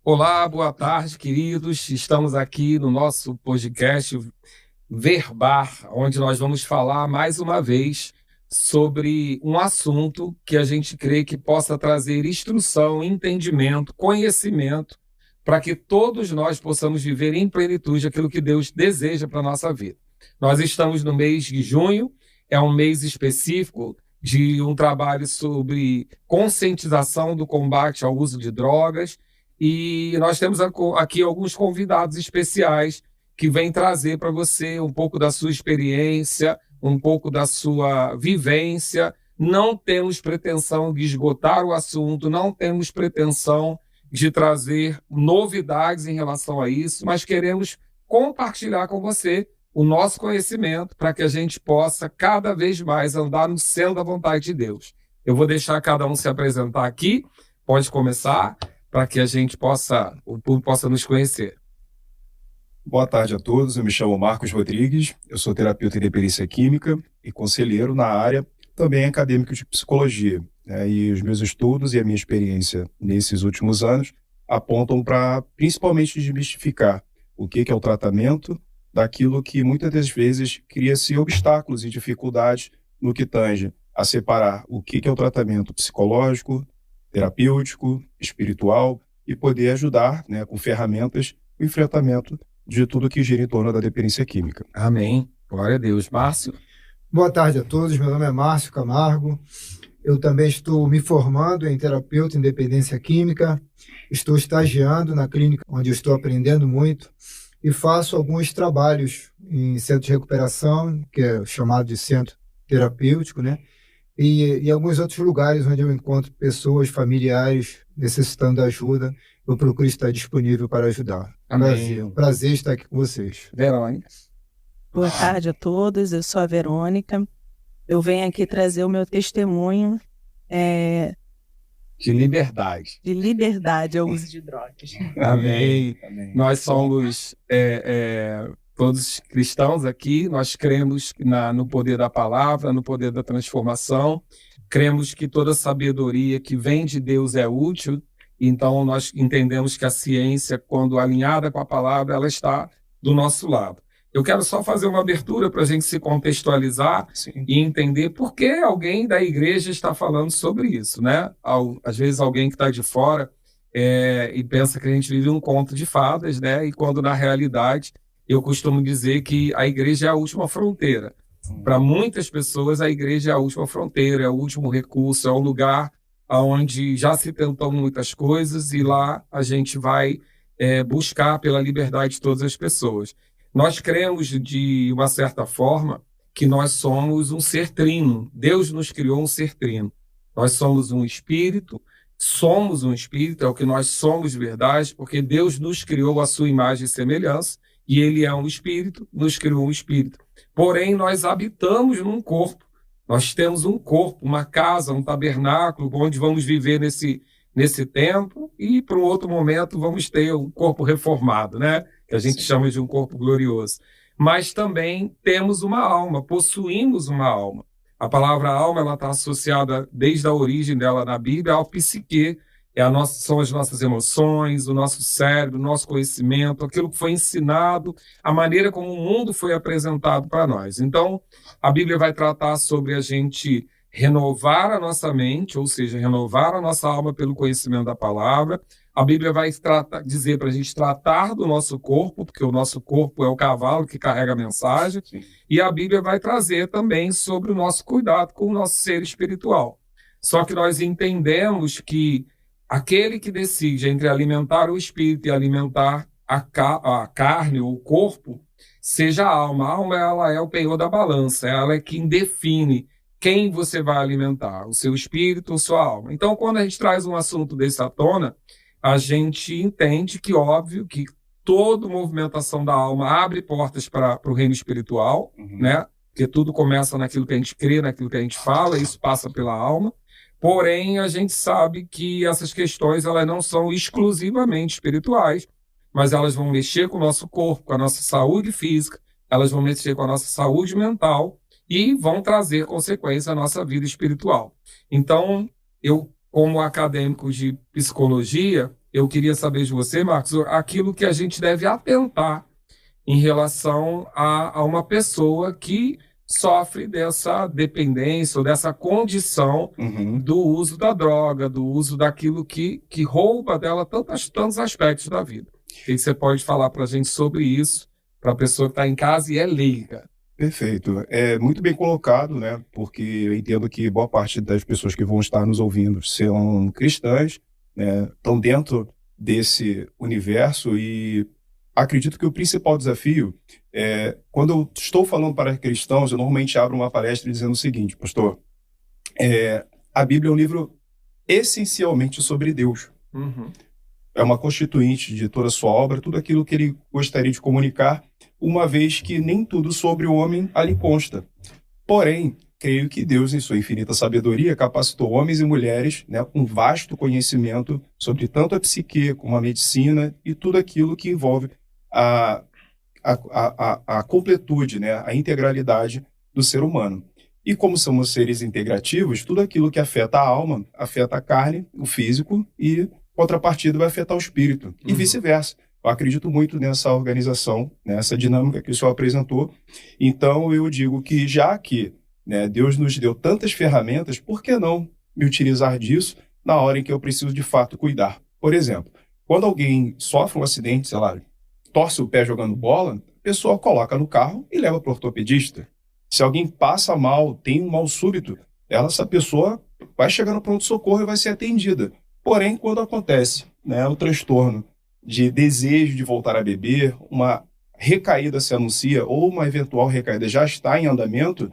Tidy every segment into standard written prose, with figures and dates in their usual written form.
Olá, boa tarde, queridos. Estamos aqui no nosso podcast Verbar, onde nós vamos falar mais uma vez sobre um assunto que a gente crê que possa trazer instrução, entendimento, conhecimento, para que todos nós possamos viver em plenitude aquilo que Deus deseja para a nossa vida. Nós estamos no mês de junho, é um mês específico de um trabalho sobre conscientização do combate ao uso de drogas. E nós temos aqui alguns convidados especiais que vêm trazer para você um pouco da sua experiência, um pouco da sua vivência. Não temos pretensão de esgotar o assunto, não temos pretensão de trazer novidades em relação a isso, mas queremos compartilhar com você o nosso conhecimento para que a gente possa cada vez mais andar no centro da vontade de Deus. Eu vou deixar cada um se apresentar aqui, pode começar, para que a gente possa, o público possa nos conhecer. Boa tarde a todos, eu me chamo Marcos Rodrigues, eu sou terapeuta de perícia química e conselheiro na área, também acadêmico de psicologia. E os meus estudos e a minha experiência nesses últimos anos apontam para, principalmente, desmistificar o que é o tratamento daquilo que muitas das vezes cria-se obstáculos e dificuldades no que tange a separar o que é o tratamento psicológico, terapêutico, espiritual e poder ajudar, com ferramentas, o enfrentamento de tudo que gira em torno da dependência química. Amém. Glória a Deus. Márcio? Boa tarde a todos, meu nome é Márcio Camargo, eu também estou me formando em terapeuta em dependência química, estou estagiando na clínica onde eu estou aprendendo muito e faço alguns trabalhos em centro de recuperação, que é chamado de centro terapêutico, e alguns outros lugares onde eu encontro pessoas, familiares necessitando de ajuda, eu procuro estar disponível para ajudar. Prazer estar aqui com vocês. Verônica. Boa tarde a todos, eu sou a Verônica. Eu venho aqui trazer o meu testemunho de liberdade. De liberdade ao uso de drogas. Amém. Amém. Nós somos todos cristãos aqui, nós cremos no poder da palavra, no poder da transformação, cremos que toda sabedoria que vem de Deus é útil, então nós entendemos que a ciência, quando alinhada com a palavra, ela está do nosso lado. Eu quero só fazer uma abertura para a gente se contextualizar. Sim. E entender por que alguém da igreja está falando sobre isso, Às vezes alguém que está de fora e pensa que a gente vive um conto de fadas, E quando na realidade eu costumo dizer que a igreja é a última fronteira. Para muitas pessoas, a igreja é a última fronteira, é o último recurso, é o lugar onde já se tentou muitas coisas e lá a gente vai buscar pela liberdade de todas as pessoas. Nós cremos, de uma certa forma, que nós somos um ser trino. Deus nos criou um ser trino. Nós somos um espírito, é o que nós somos de verdade, porque Deus nos criou à sua imagem e semelhança, e Ele é um espírito, nos criou um espírito. Porém, nós habitamos num corpo. Nós temos um corpo, uma casa, um tabernáculo, onde vamos viver nesse tempo, e para um outro momento vamos ter um corpo reformado, que a gente chama de um corpo glorioso. Mas também temos uma alma, possuímos uma alma. A palavra alma ela está associada, desde a origem dela na Bíblia, ao psique, são as nossas emoções, o nosso cérebro, o nosso conhecimento, aquilo que foi ensinado, a maneira como o mundo foi apresentado para nós. Então, a Bíblia vai tratar sobre a gente renovar a nossa mente, ou seja, renovar a nossa alma pelo conhecimento da palavra. A Bíblia vai dizer para a gente tratar do nosso corpo, porque o nosso corpo é o cavalo que carrega a mensagem. Sim. E a Bíblia vai trazer também sobre o nosso cuidado com o nosso ser espiritual. Só que nós entendemos que aquele que decide entre alimentar o espírito e alimentar a carne, ou o corpo, seja a alma. A alma ela é o penhor da balança, ela é quem define quem você vai alimentar, o seu espírito ou sua alma. Então, quando a gente traz um assunto desse à tona, a gente entende que, óbvio, que toda movimentação da alma abre portas para o reino espiritual, Porque tudo começa naquilo que a gente crê, naquilo que a gente fala, isso passa pela alma. Porém, a gente sabe que essas questões elas não são exclusivamente espirituais, mas elas vão mexer com o nosso corpo, com a nossa saúde física, elas vão mexer com a nossa saúde mental e vão trazer consequência à nossa vida espiritual. Então, eu, como acadêmico de psicologia, eu queria saber de você, Marcos, aquilo que a gente deve atentar em relação a uma pessoa que sofre dessa dependência ou dessa condição do uso da droga, do uso daquilo que rouba dela tantos aspectos da vida. O que você pode falar para a gente sobre isso, para a pessoa que está em casa e é leiga? Perfeito. É muito bem colocado, né? Porque eu entendo que boa parte das pessoas que vão estar nos ouvindo são cristãs, né? Estão dentro desse universo e acredito que o principal desafio é, quando eu estou falando para cristãos, eu normalmente abro uma palestra dizendo o seguinte, pastor, a Bíblia é um livro essencialmente sobre Deus. É uma constituinte de toda a sua obra, tudo aquilo que ele gostaria de comunicar, uma vez que nem tudo sobre o homem ali consta. Porém, creio que Deus, em sua infinita sabedoria, capacitou homens e mulheres, né, com vasto conhecimento sobre tanto a psique como a medicina e tudo aquilo que envolve a completude, né, a integralidade do ser humano. E como somos seres integrativos, tudo aquilo que afeta a alma, afeta a carne, o físico, e contrapartida vai afetar o espírito, e vice-versa. Eu acredito muito nessa organização, nessa dinâmica que o senhor apresentou. Então, eu digo que já que, né, Deus nos deu tantas ferramentas, por que não me utilizar disso na hora em que eu preciso de fato cuidar? Por exemplo, quando alguém sofre um acidente, sei lá, torce o pé jogando bola, a pessoa coloca no carro e leva para o ortopedista. Se alguém passa mal, tem um mal súbito, essa pessoa vai chegar no pronto-socorro e vai ser atendida. Porém, quando acontece, né, o transtorno de desejo de voltar a beber, uma recaída se anuncia ou uma eventual recaída já está em andamento,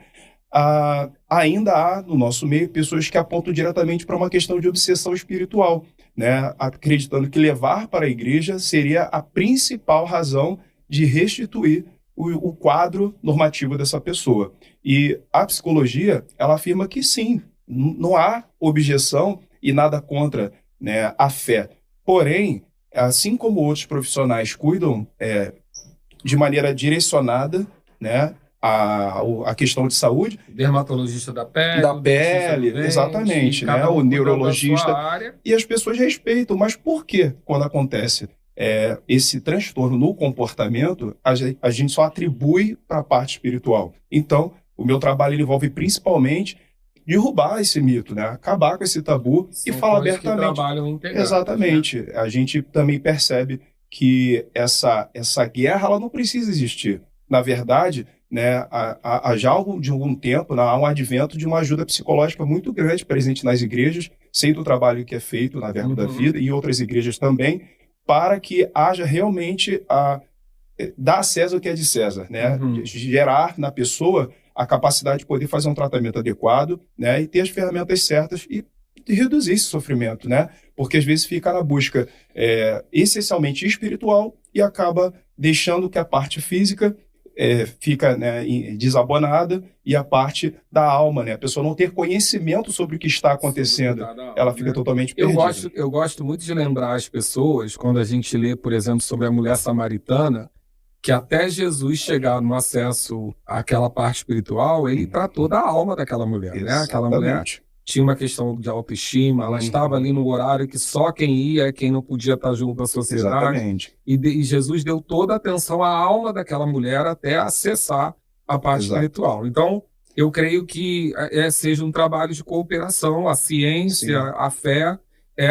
ainda há no nosso meio pessoas que apontam diretamente para uma questão de obsessão espiritual, né, acreditando que levar para a igreja seria a principal razão de restituir o quadro normativo dessa pessoa. E a psicologia, ela afirma que sim, não há objeção e nada contra, né, a fé. Porém, assim como outros profissionais cuidam de maneira direcionada, né, a questão de saúde. Dermatologista da pele. Da pele, exatamente, né, o neurologista. E as pessoas respeitam, mas por que quando acontece esse transtorno no comportamento, a gente só atribui para a parte espiritual? Então, o meu trabalho envolve principalmente derrubar esse mito, né? Acabar com esse tabu e falar abertamente. Exatamente. Né? A gente também percebe que essa guerra ela não precisa existir. Na verdade, né, já há de algum tempo, há um advento de uma ajuda psicológica muito grande presente nas igrejas, sei do trabalho que é feito na Verbo da Vida e em outras igrejas também, para que haja realmente dar a César o que é de César, né? Gerar na pessoa a capacidade de poder fazer um tratamento adequado, né, e ter as ferramentas certas e reduzir esse sofrimento, né? Porque às vezes fica na busca essencialmente espiritual e acaba deixando que a parte física fica, né, desabonada e a parte da alma, né? A pessoa não ter conhecimento sobre o que está acontecendo, ela fica totalmente perdida. Eu gosto muito de lembrar as pessoas, quando a gente lê, por exemplo, sobre a mulher samaritana, que até Jesus chegar no acesso àquela parte espiritual, ele tratou da alma daquela mulher, né? Aquela mulher tinha uma questão de autoestima, ela estava ali no horário que só quem ia é quem não podia estar junto da sociedade. Exatamente. E Jesus deu toda a atenção à alma daquela mulher até acessar a parte espiritual. Então, eu creio que seja um trabalho de cooperação, a ciência, a fé.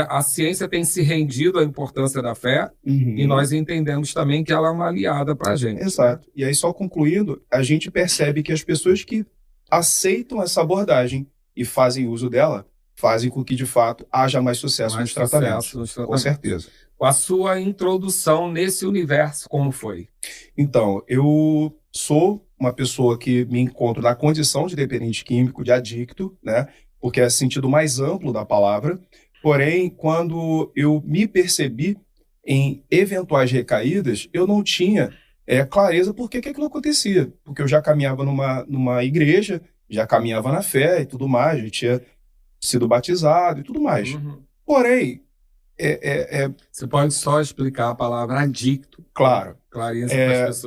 A ciência tem se rendido à importância da fé e nós entendemos também que ela é uma aliada para a gente. Exato. E aí, só concluindo, a gente percebe que as pessoas que aceitam essa abordagem e fazem uso dela, fazem com que, de fato, haja mais sucesso nos tratamentos. Com certeza. A sua introdução nesse universo, como foi? Então, eu sou uma pessoa que me encontro na condição de dependente químico, de adicto, né? Porque é o sentido mais amplo da palavra. Porém, quando eu me percebi em eventuais recaídas, eu não tinha clareza por que aquilo acontecia. Porque eu já caminhava numa igreja, já caminhava na fé e tudo mais, já tinha sido batizado e tudo mais. Porém... Você pode só explicar a palavra adicto? Claro.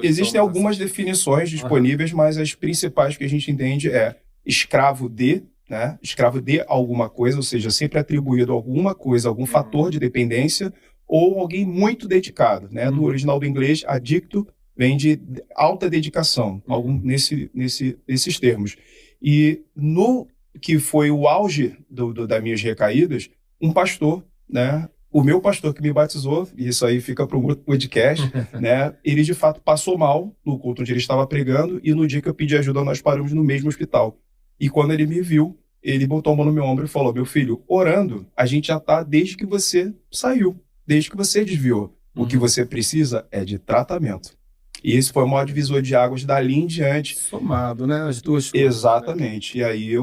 Existem algumas definições disponíveis, mas as principais que a gente entende é escravo de... né? Escravo de alguma coisa, ou seja, sempre atribuído a alguma coisa, algum fator de dependência, ou alguém muito dedicado, né? Do original do inglês, adicto vem de alta dedicação, nesses termos. E no que foi o auge das minhas recaídas, um pastor, né? O meu pastor que me batizou, e isso aí fica para o podcast, né? Ele de fato passou mal no culto onde ele estava pregando, e no dia que eu pedi ajuda nós paramos no mesmo hospital. E quando ele me viu, ele botou a mão no meu ombro e falou: meu filho, orando, a gente já está desde que você saiu, desde que você desviou. O que você precisa é de tratamento. E esse foi o maior divisor de águas dali em diante. Somado, né? As duas coisas. Exatamente. Né? E aí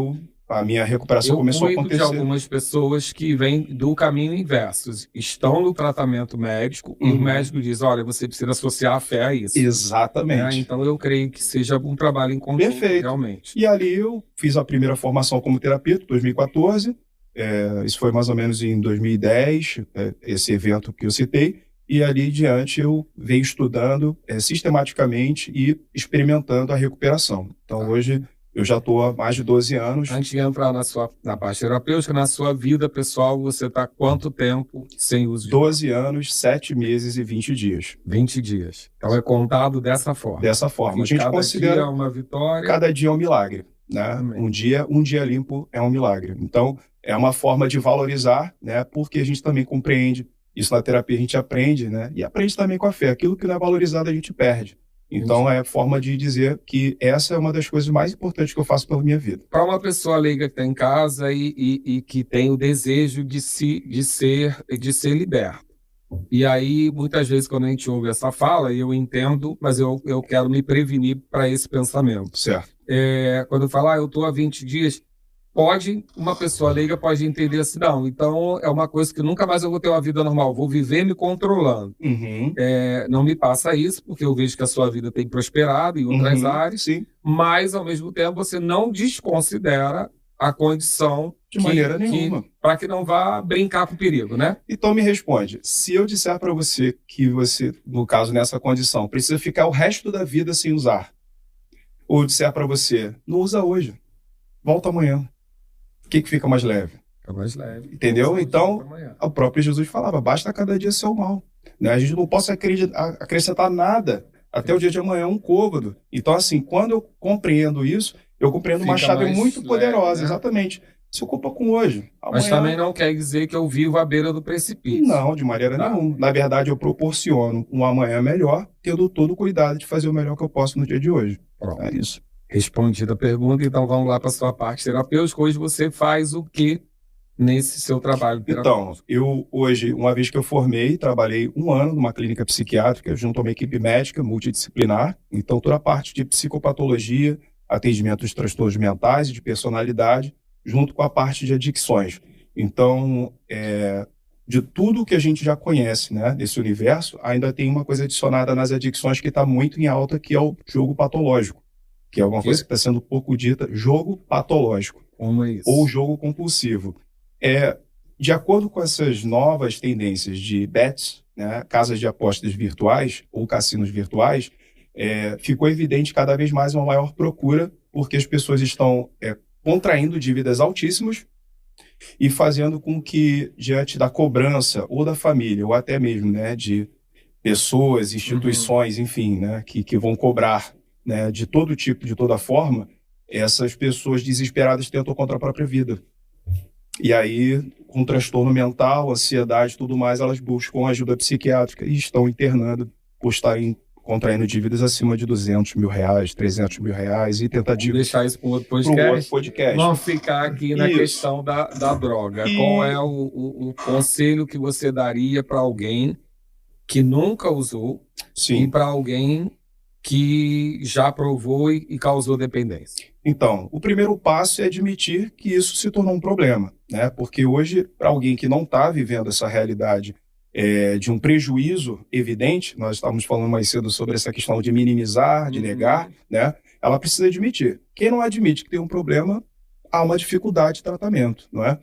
a minha recuperação começou a acontecer. Eu cuido de algumas pessoas que vêm do caminho inverso. Estão no tratamento médico e o médico diz, olha, você precisa associar a fé a isso. Exatamente. Então eu creio que seja um trabalho em conjunto. Perfeito. Realmente. E ali eu fiz a primeira formação como terapeuta, em 2014. Isso foi mais ou menos em 2010, esse evento que eu citei. E ali em diante eu venho estudando sistematicamente e experimentando a recuperação. Então hoje eu já estou há mais de 12 anos. Antes de entrar na parte terapêutica, na sua vida pessoal, você está quanto tempo sem uso de 12 anos, 7 meses e 20 dias. 20 dias. Então é contado dessa forma. Dessa forma. A gente cada considera dia uma vitória. Cada dia é um milagre. Né? Um dia limpo é um milagre. Então é uma forma de valorizar, né? Porque a gente também compreende. Isso na terapia a gente aprende, né? E aprende também com a fé. Aquilo que não é valorizado a gente perde. Então é forma de dizer que essa é uma das coisas mais importantes que eu faço pela minha vida. Para uma pessoa leiga que está em casa e que tem o desejo de ser liberto. E aí, muitas vezes, quando a gente ouve essa fala, eu entendo, mas eu quero me prevenir para esse pensamento. Certo. Quando eu falo, eu estou há 20 dias... uma pessoa leiga pode entender assim, não, então é uma coisa que nunca mais eu vou ter uma vida normal, vou viver me controlando. Não me passa isso, porque eu vejo que a sua vida tem prosperado em outras áreas, sim. Mas, ao mesmo tempo, você não desconsidera a condição de maneira nenhuma. Para que não vá brincar com o perigo, né? Então me responde, se eu disser para você que você, no caso, nessa condição, precisa ficar o resto da vida sem usar, ou disser para você, não usa hoje, volta amanhã. O que fica mais leve? Fica mais leve. Entendeu? Então, o próprio Jesus falava, basta cada dia seu mal. Né? A gente não pode acrescentar nada até o dia de amanhã, um côvado. Então, assim, quando eu compreendo isso, eu compreendo uma chave muito poderosa, né? Exatamente. Se ocupa com hoje. Amanhã... Mas também não quer dizer que eu vivo à beira do precipício. Não, de maneira nenhuma. Na verdade, eu proporciono um amanhã melhor, tendo todo o cuidado de fazer o melhor que eu posso no dia de hoje. Pronto. É isso. Respondida a pergunta, então vamos lá para a sua parte terapêutica. Hoje você faz o que nesse seu trabalho terapêutico? Então, eu hoje, uma vez que eu formei, trabalhei 1 ano numa clínica psiquiátrica junto a uma equipe médica multidisciplinar. Então, toda a parte de psicopatologia, atendimento de transtornos mentais e de personalidade, junto com a parte de adicções. Então, de tudo que a gente já conhece, né, desse universo, ainda tem uma coisa adicionada nas adicções que está muito em alta, que é o jogo patológico. Que é alguma coisa que está sendo pouco dita, jogo patológico. Como é isso? Ou jogo compulsivo. De acordo com essas novas tendências de bets, né, casas de apostas virtuais ou cassinos virtuais, ficou evidente cada vez mais uma maior procura, porque as pessoas estão contraindo dívidas altíssimas e fazendo com que, diante da cobrança ou da família, ou até mesmo, né, de pessoas, instituições, enfim, né, que vão cobrar, né, de todo tipo, de toda forma, essas pessoas desesperadas tentam contra a própria vida. E aí, com transtorno mental, ansiedade e tudo mais, elas buscam ajuda psiquiátrica e estão internando por estarem contraindo dívidas acima de R$200 mil, R$300 mil e tentativas. Vamos deixar isso para outro podcast. Vamos ficar aqui na questão da droga. Qual é o conselho que você daria para alguém que nunca usou e para alguém que já provou e causou dependência? Então, o primeiro passo é admitir que isso se tornou um problema, né? Porque hoje, para alguém que não está vivendo essa realidade de um prejuízo evidente, nós estávamos falando mais cedo sobre essa questão de minimizar, de negar, né? Ela precisa admitir. Quem não admite que tem um problema, há uma dificuldade de tratamento, não é?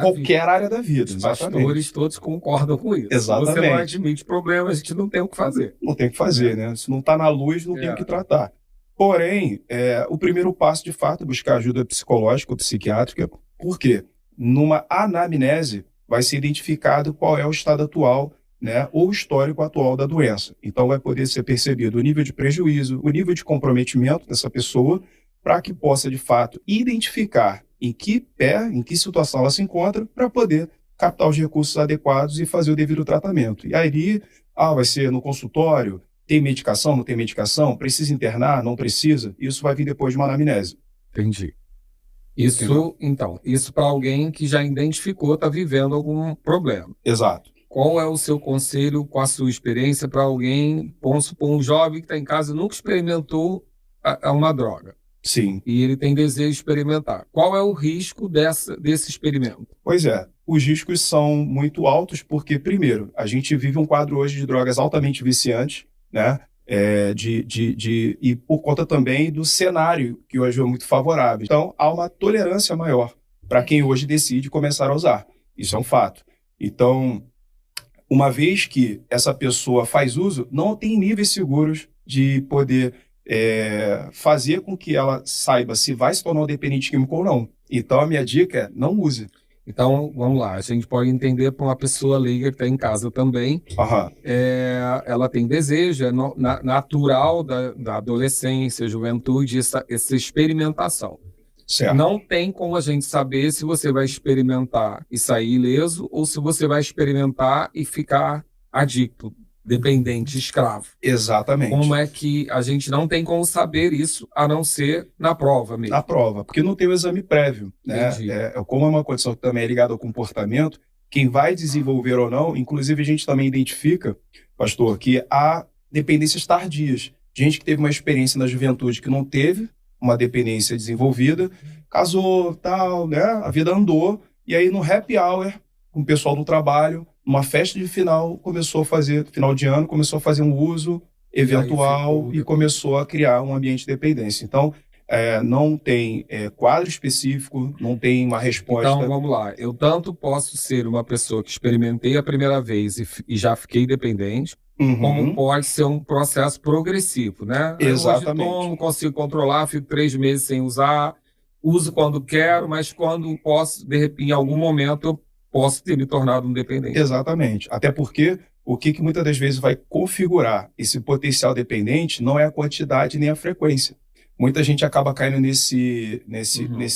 Qualquer área da vida. Os exatamente. pastores todos concordam com isso. Exatamente. Se você não admite problema, a gente não tem o que fazer. Não tem o que fazer, né? Se não está na luz, não tem o que tratar. Porém, o primeiro passo, de fato, é buscar ajuda psicológica ou psiquiátrica. Por quê? Numa anamnese, vai ser identificado qual é o estado atual, né, ou histórico atual da doença. Então vai poder ser percebido o nível de prejuízo, o nível de comprometimento dessa pessoa, para que possa, de fato, identificar em que situação ela se encontra, para poder captar os recursos adequados e fazer o devido tratamento. E aí, vai ser no consultório, tem medicação, não tem medicação, precisa internar, não precisa, isso vai vir depois de uma anamnese. Entendi. Isso para alguém que já identificou, está vivendo algum problema. Exato. Qual é o seu conselho, com a sua experiência, para alguém, vamos supor, um jovem que está em casa e nunca experimentou uma droga? Sim. E ele tem desejo de experimentar. Qual é o risco desse experimento? Pois é, os riscos são muito altos porque, primeiro, a gente vive um quadro hoje de drogas altamente viciantes, né? E por conta também do cenário que hoje é muito favorável. Então, há uma tolerância maior para quem hoje decide começar a usar. Isso é um fato. Então, uma vez que essa pessoa faz uso, não tem níveis seguros de poder fazer com que ela saiba se vai se tornar um dependente químico ou não. Então, a minha dica é não use. Então, vamos lá, a gente pode entender para uma pessoa leiga que está em casa também, ela tem desejo, é natural da adolescência, juventude, essa experimentação. Certo. Não tem como a gente saber se você vai experimentar e sair ileso ou se você vai experimentar e ficar adicto, dependente, escravo. Exatamente. Como é que a gente não tem como saber isso, a não ser na prova mesmo? Na prova, porque não tem o exame prévio, né? Como é uma condição que também é ligada ao comportamento, quem vai desenvolver ou não, inclusive a gente também identifica, pastor, que há dependências tardias. Gente que teve uma experiência na juventude que não teve uma dependência desenvolvida, casou, tal, né? A vida andou, e aí no happy hour, com o pessoal do trabalho, uma festa de final de ano, começou a fazer um uso eventual e começou a criar um ambiente de dependência. Então, não tem quadro específico, não tem uma resposta. Então, vamos lá. Eu tanto posso ser uma pessoa que experimentei a primeira vez e já fiquei dependente, como pode ser um processo progressivo, né? Exatamente. Eu hoje tomo, consigo controlar, fico 3 meses sem usar, uso quando quero, mas quando posso, de repente, em algum momento, eu posso ter me tornado um dependente. Exatamente. Até porque o que muitas das vezes vai configurar esse potencial dependente não é a quantidade nem a frequência. Muita gente acaba caindo nesse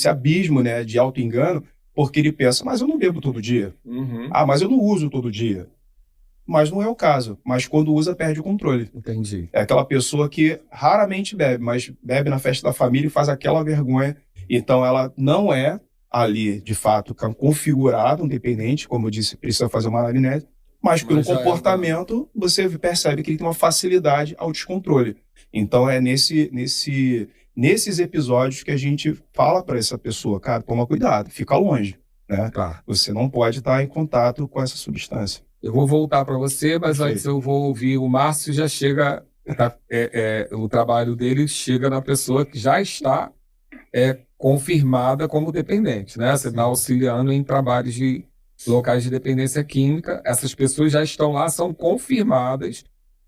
abismo, né, de auto-engano, porque ele pensa, mas eu não bebo todo dia. Mas eu não uso todo dia. Mas não é o caso. Mas quando usa, perde o controle. Entendi. É aquela pessoa que raramente bebe, mas bebe na festa da família e faz aquela vergonha. Então, ela não é ali, de fato, configurada um dependente, como eu disse, precisa fazer uma anamnese, mas pelo comportamento, você percebe que ele tem uma facilidade ao descontrole. Então, é nesses episódios que a gente fala para essa pessoa, cara, toma cuidado, fica longe, né? Tá. Você não pode estar em contato com essa substância. Eu vou voltar para você, mas antes eu vou ouvir o Márcio, já chega, o trabalho dele chega na pessoa que já está confirmada como dependente, né? Você está auxiliando em trabalhos de locais de dependência química, essas pessoas já estão lá, são confirmadas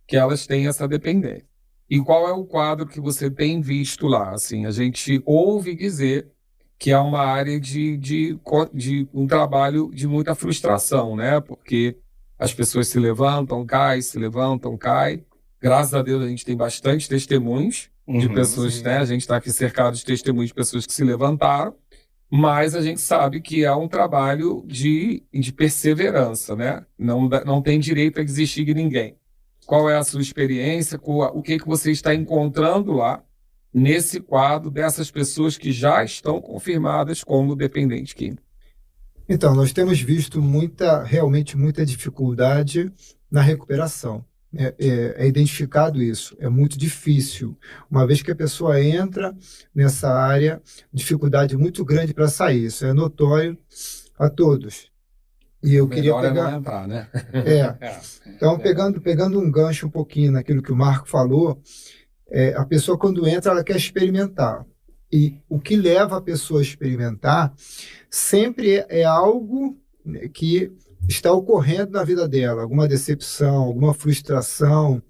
que elas têm essa dependência. E qual é o quadro que você tem visto lá? Assim, a gente ouve dizer que é uma área de um trabalho de muita frustração, né? Porque as pessoas se levantam, caem, Graças a Deus a gente tem bastante testemunhos de pessoas, né? A gente está aqui cercado de testemunhos de pessoas que se levantaram, mas a gente sabe que é um trabalho de perseverança, né? Não tem direito a desistir de ninguém. Qual é a sua experiência? O que você está encontrando lá nesse quadro dessas pessoas que já estão confirmadas como dependentes químicos? Então, nós temos visto realmente muita dificuldade na recuperação. É identificado isso, é muito difícil. Uma vez que a pessoa entra nessa área, dificuldade muito grande para sair. Isso é notório a todos. E eu queria pegar... não entrar, né? Então, pegando um gancho um pouquinho naquilo que o Marco falou, a pessoa quando entra, ela quer experimentar. E o que leva a pessoa a experimentar sempre é algo que está ocorrendo na vida dela, alguma decepção, alguma frustração,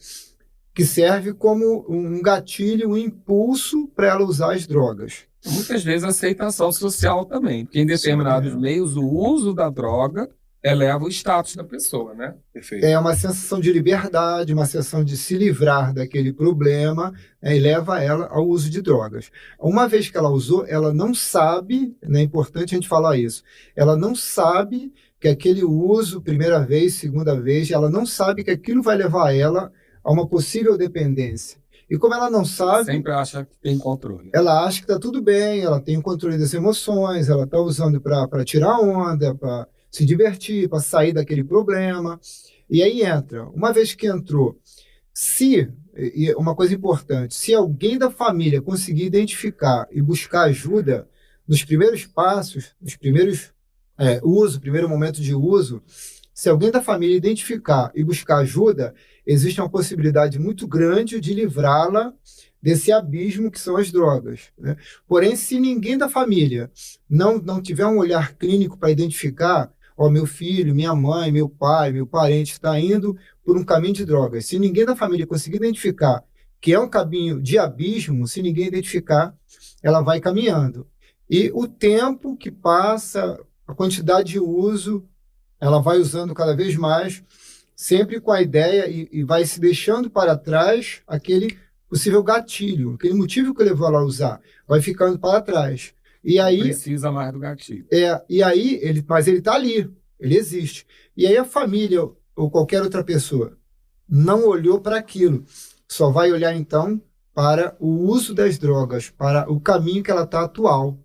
que serve como um gatilho, um impulso para ela usar as drogas. Muitas vezes a aceitação social também, porque em determinados meios o uso da droga eleva o status da pessoa, né? Perfeito. É uma sensação de liberdade, uma sensação de se livrar daquele problema, e leva ela ao uso de drogas. Uma vez que ela usou, ela não sabe, é importante a gente falar isso, ela não sabe que aquele uso, primeira vez, segunda vez, ela não sabe que aquilo vai levar ela a uma possível dependência. E como ela não sabe... Sempre acha que tem controle. Ela acha que está tudo bem, ela tem o controle das emoções, ela está usando para tirar onda, para se divertir, para sair daquele problema. E aí entra. Uma vez que entrou, e uma coisa importante, se alguém da família conseguir identificar e buscar ajuda nos primeiros passos, nos primeiros primeiro momento de uso, se alguém da família identificar e buscar ajuda, existe uma possibilidade muito grande de livrá-la desse abismo que são as drogas, né? Porém, se ninguém da família não tiver um olhar clínico para identificar, meu filho, minha mãe, meu pai, meu parente está indo por um caminho de drogas, se ninguém da família conseguir identificar que é um caminho de abismo, se ninguém identificar, ela vai caminhando. E o tempo que passa, a quantidade de uso, ela vai usando cada vez mais, sempre com a ideia e vai se deixando para trás aquele possível gatilho, aquele motivo que levou ela a usar, vai ficando para trás. E aí, precisa mais do gatilho. Mas ele está ali, ele existe. E aí a família ou qualquer outra pessoa não olhou para aquilo, só vai olhar então para o uso das drogas, para o caminho que ela está atual.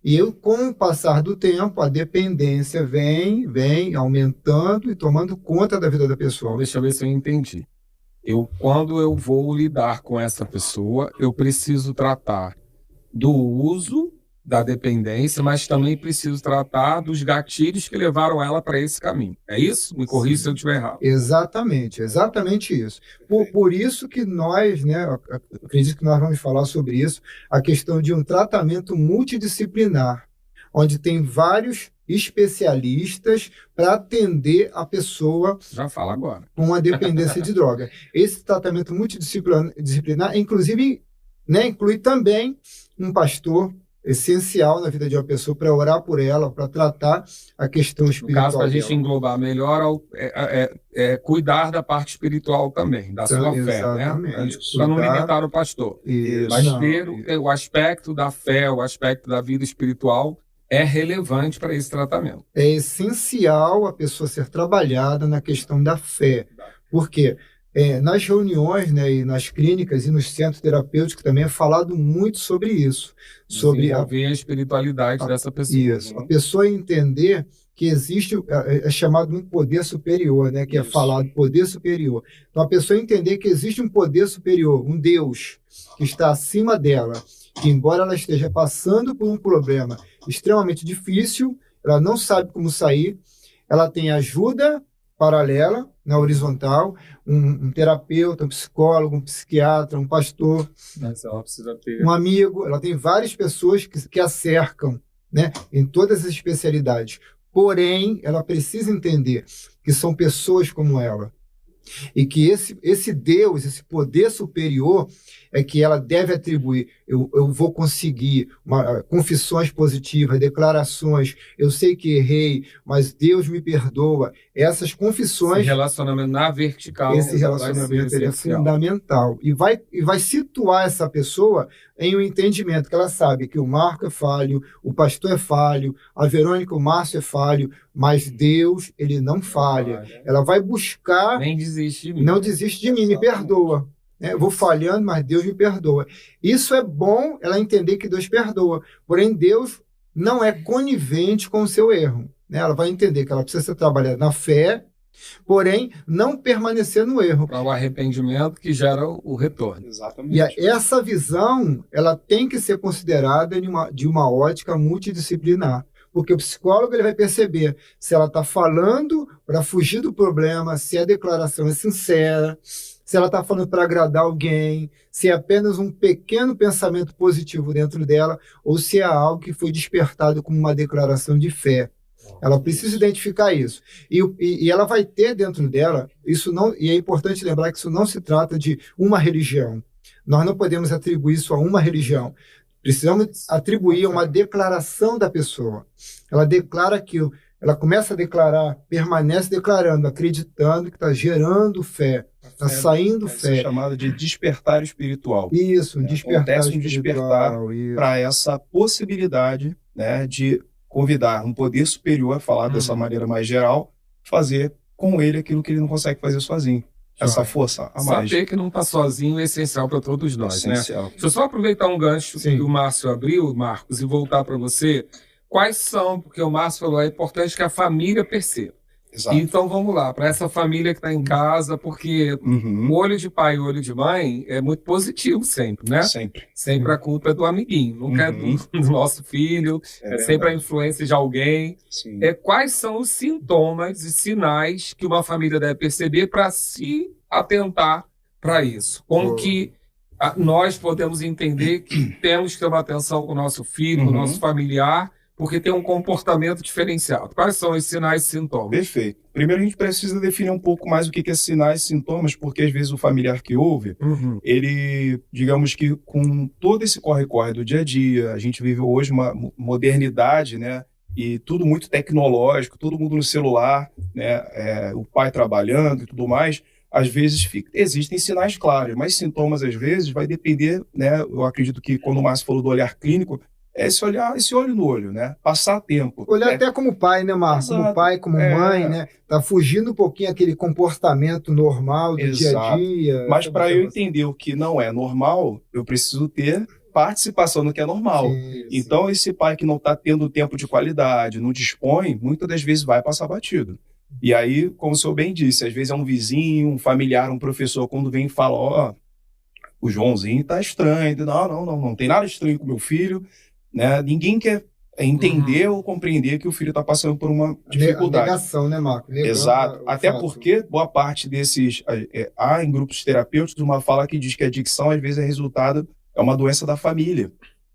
E com o passar do tempo, a dependência vem aumentando e tomando conta da vida da pessoa. Deixa eu ver se eu entendi. Quando eu vou lidar com essa pessoa, eu preciso tratar do uso da dependência, mas também preciso tratar dos gatilhos que levaram ela para esse caminho. É isso? Me corrija se eu estiver errado. Exatamente isso. Por isso que nós, acredito que nós vamos falar sobre isso, a questão de um tratamento multidisciplinar, onde tem vários especialistas para atender a pessoa já fala agora com uma dependência de droga. Esse tratamento multidisciplinar, inclusive, inclui também um pastor essencial na vida de uma pessoa para orar por ela, para tratar a questão espiritual. No caso, para a gente englobar melhor, cuidar da parte espiritual também, da sua fé, né? Para não limitar o pastor. Mas ter o aspecto da fé, o aspecto da vida espiritual é relevante para esse tratamento. É essencial a pessoa ser trabalhada na questão da fé. Por quê? Nas reuniões, e nas clínicas e nos centros terapêuticos também é falado muito sobre isso. Sobre a espiritualidade dessa pessoa. Isso. A pessoa entender que existe, é chamado um poder superior, que é falado poder superior. Então, a pessoa entender que existe um poder superior, um Deus que está acima dela, que embora ela esteja passando por um problema extremamente difícil, ela não sabe como sair, ela tem ajuda paralela, na horizontal, um terapeuta, um psicólogo, um psiquiatra, um pastor, ela precisa ter um amigo. Ela tem várias pessoas que a cercam, em todas as especialidades. Porém, ela precisa entender que são pessoas como ela. E que esse Deus, esse poder superior, é que ela deve atribuir. Eu vou conseguir confissões positivas, declarações, eu sei que errei, mas Deus me perdoa. Essas confissões... Esse relacionamento na vertical. Esse relacionamento é fundamental. E vai situar essa pessoa em um entendimento que ela sabe que o Marco é falho, o pastor é falho, a Verônica, o Márcio é falho, mas Deus, ele não falha. Ela vai buscar... Nem desiste de mim. Não desiste de mim, me perdoa. Eu vou falhando, mas Deus me perdoa. Isso é bom, ela entender que Deus perdoa. Porém, Deus não é conivente com o seu erro. Ela vai entender que ela precisa ser trabalhada na fé, porém, não permanecer no erro. Para o arrependimento que gera o retorno. Exatamente. E essa visão, ela tem que ser considerada de uma ótica multidisciplinar. Porque o psicólogo ele vai perceber se ela está falando para fugir do problema, se a declaração é sincera, se ela está falando para agradar alguém, se é apenas um pequeno pensamento positivo dentro dela, ou se é algo que foi despertado como uma declaração de fé. Ela precisa identificar isso. E ela vai ter dentro dela, e é importante lembrar que isso não se trata de uma religião. Nós não podemos atribuir isso a uma religião. Precisamos atribuir uma declaração da pessoa. Ela declara aquilo. ela começa a declarar, permanece declarando, acreditando que está gerando fé, está saindo fé. É chamada de despertar espiritual. Isso, um despertar Acontece um despertar para essa possibilidade, né, de convidar um poder superior a falar dessa maneira mais geral, fazer com ele aquilo que ele não consegue fazer sozinho. Essa força a mais. Saber que não está sozinho é essencial para todos nós, essencial. Né? Deixa eu só aproveitar um gancho que o Márcio abriu, Marcos, e voltar para você. Quais são, porque o Márcio falou, é importante que a família perceba. Exato. Então vamos lá, para essa família que está em casa, porque o olho de pai e o olho de mãe é muito positivo sempre, né? Sempre a culpa é do amiguinho, nunca é do nosso filho, é sempre a influência de alguém. Quais são os sintomas e sinais que uma família deve perceber para se atentar para isso? Como que nós podemos entender que temos que ter uma atenção com o nosso filho, com o nosso familiar, porque tem um comportamento diferenciado. Quais são os sinais e sintomas? Perfeito. Primeiro a gente precisa definir um pouco mais o que é sinais e sintomas, porque às vezes o familiar que ouve, ele, digamos que com todo esse corre-corre do dia a dia, a gente vive hoje uma modernidade, né? E tudo muito tecnológico, todo mundo no celular, né? O pai trabalhando e tudo mais. Às vezes existem sinais claros, mas sintomas às vezes vai depender, né? Eu acredito que quando o Márcio falou do olhar clínico, é esse olho no olho, né? Passar tempo. Olhar até como pai, né, Marcos? Como pai, como mãe, né? Tá fugindo um pouquinho aquele comportamento normal do dia a dia. Mas para eu entender o que não é normal, eu preciso ter participação no que é normal. Então, esse pai que não está tendo tempo de qualidade, não dispõe, muitas das vezes vai passar batido. E aí, como o senhor bem disse, às vezes é um vizinho, um familiar, um professor, quando vem e fala, o Joãozinho tá estranho. Não tem nada estranho com meu filho. Né? Ninguém quer entender ou compreender que o filho está passando por uma dificuldade. A negação, né, Marco? Exato. Até porque boa parte desses... há em grupos terapêuticos uma fala que diz que a adicção, às vezes, é uma doença da família.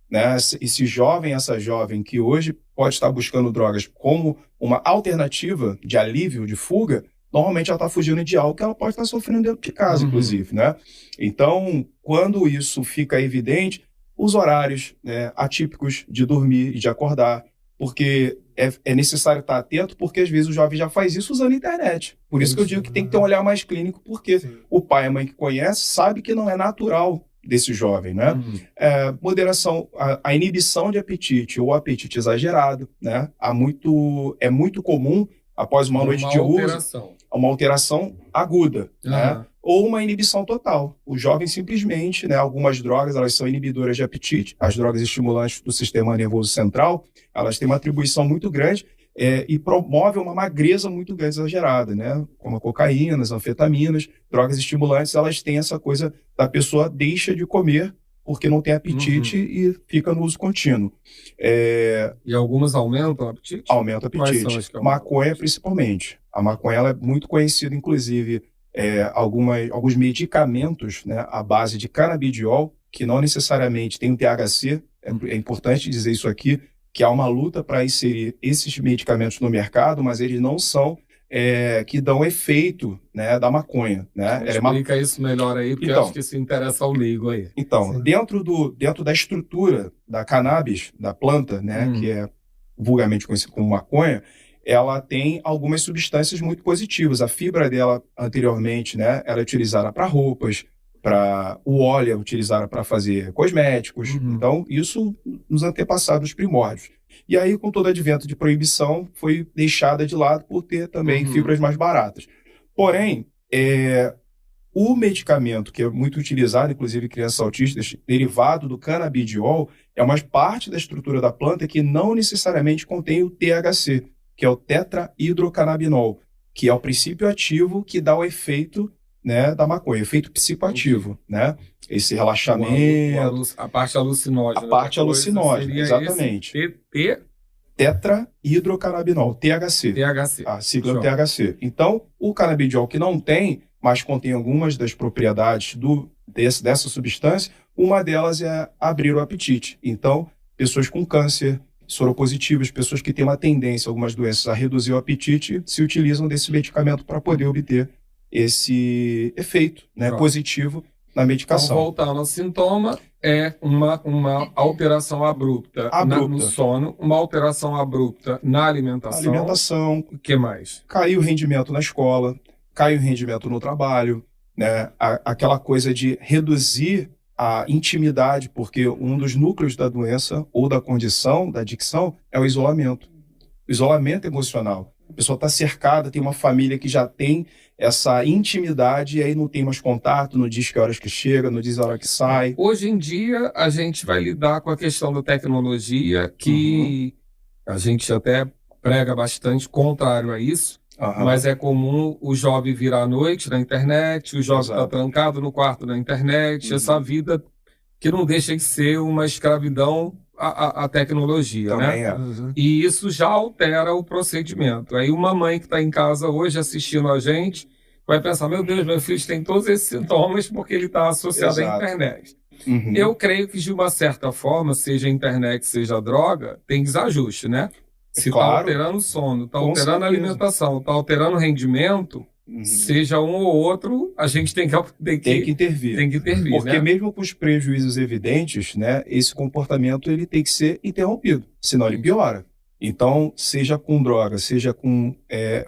Né? Esse jovem, essa jovem que hoje pode estar buscando drogas como uma alternativa de alívio, de fuga, normalmente ela está fugindo de algo que ela pode estar sofrendo dentro de casa, inclusive. Né? Então, quando isso fica evidente, os horários, né, atípicos de dormir e de acordar, porque é necessário estar atento, porque às vezes o jovem já faz isso usando a internet. Por isso que eu digo que tem que ter um olhar mais clínico, porque o pai e a mãe que conhece sabe que não é natural desse jovem, né? Moderação, a inibição de apetite ou apetite exagerado, né? É muito comum, após uma noite de uso, uma alteração aguda, né? Ou uma inibição total. O jovem simplesmente, né, algumas drogas, elas são inibidoras de apetite, as drogas estimulantes do sistema nervoso central, elas têm uma atribuição muito grande e promovem uma magreza muito grande, exagerada, né, como a cocaína, as anfetaminas, drogas estimulantes, elas têm essa coisa da pessoa deixa de comer porque não tem apetite e fica no uso contínuo. E algumas aumentam o apetite? Aumenta o apetite. Maconha, principalmente. A maconha ela é muito conhecida, inclusive, alguns medicamentos, né, à base de canabidiol, que não necessariamente tem o THC, é importante dizer isso aqui, que há uma luta para inserir esses medicamentos no mercado, mas eles não são que dão efeito, né, da maconha. Né? Explica isso melhor aí, porque eu acho que isso interessa ao leigo aí. Então, dentro da estrutura da cannabis, da planta, né, que é vulgarmente conhecida como maconha, ela tem algumas substâncias muito positivas. A fibra dela, anteriormente, né, era utilizada para roupas, o óleo é utilizado para fazer cosméticos. Então, isso nos antepassados primórdios. E aí, com todo o advento de proibição, foi deixada de lado por ter também fibras mais baratas. Porém, o medicamento que é muito utilizado, inclusive em crianças autistas, derivado do canabidiol, é uma parte da estrutura da planta que não necessariamente contém o THC, que é o tetrahidrocannabinol, que é o princípio ativo que dá o efeito, né, da maconha, efeito psicoativo, né? Esse relaxamento... A parte alucinógena. A parte alucinógena, exatamente. Tetrahidrocannabinol, THC. A sigla THC. Então, o canabidiol que não tem, mas contém algumas das propriedades dessa substância, uma delas é abrir o apetite. Então, pessoas com câncer, soropositivas, pessoas que têm uma tendência, algumas doenças, a reduzir o apetite, se utilizam desse medicamento para poder obter esse efeito, né, positivo na medicação. Então, voltando ao sintoma, é uma alteração abrupta no sono, uma alteração abrupta na alimentação. O que mais? Caiu o rendimento na escola, caiu o rendimento no trabalho, né? Aquela coisa de reduzir a intimidade, porque um dos núcleos da doença ou da condição, da adicção, é o isolamento. O isolamento emocional. A pessoa está cercada, tem uma família que já tem essa intimidade e aí não tem mais contato, não diz que horas que chega, não diz a hora que sai. Hoje em dia, a gente vai lidar com a questão da tecnologia, que a gente até prega bastante contrário a isso, mas é comum o jovem vir à noite na internet, o jovem está trancado no quarto da internet, essa vida que não deixa de ser uma escravidão à tecnologia, também né? E isso já altera o procedimento. Aí uma mãe que está em casa hoje assistindo a gente vai pensar, meu Deus, meu filho tem todos esses sintomas porque ele está associado à internet. Eu creio que, de uma certa forma, seja a internet, seja a droga, tem desajuste, né? Se está alterando o sono, está alterando a alimentação, está alterando o rendimento, seja um ou outro, a gente tem que intervir. Tem que intervir, porque né? Mesmo com os prejuízos evidentes, né, esse comportamento ele tem que ser interrompido, senão ele piora. Então, seja com droga, seja com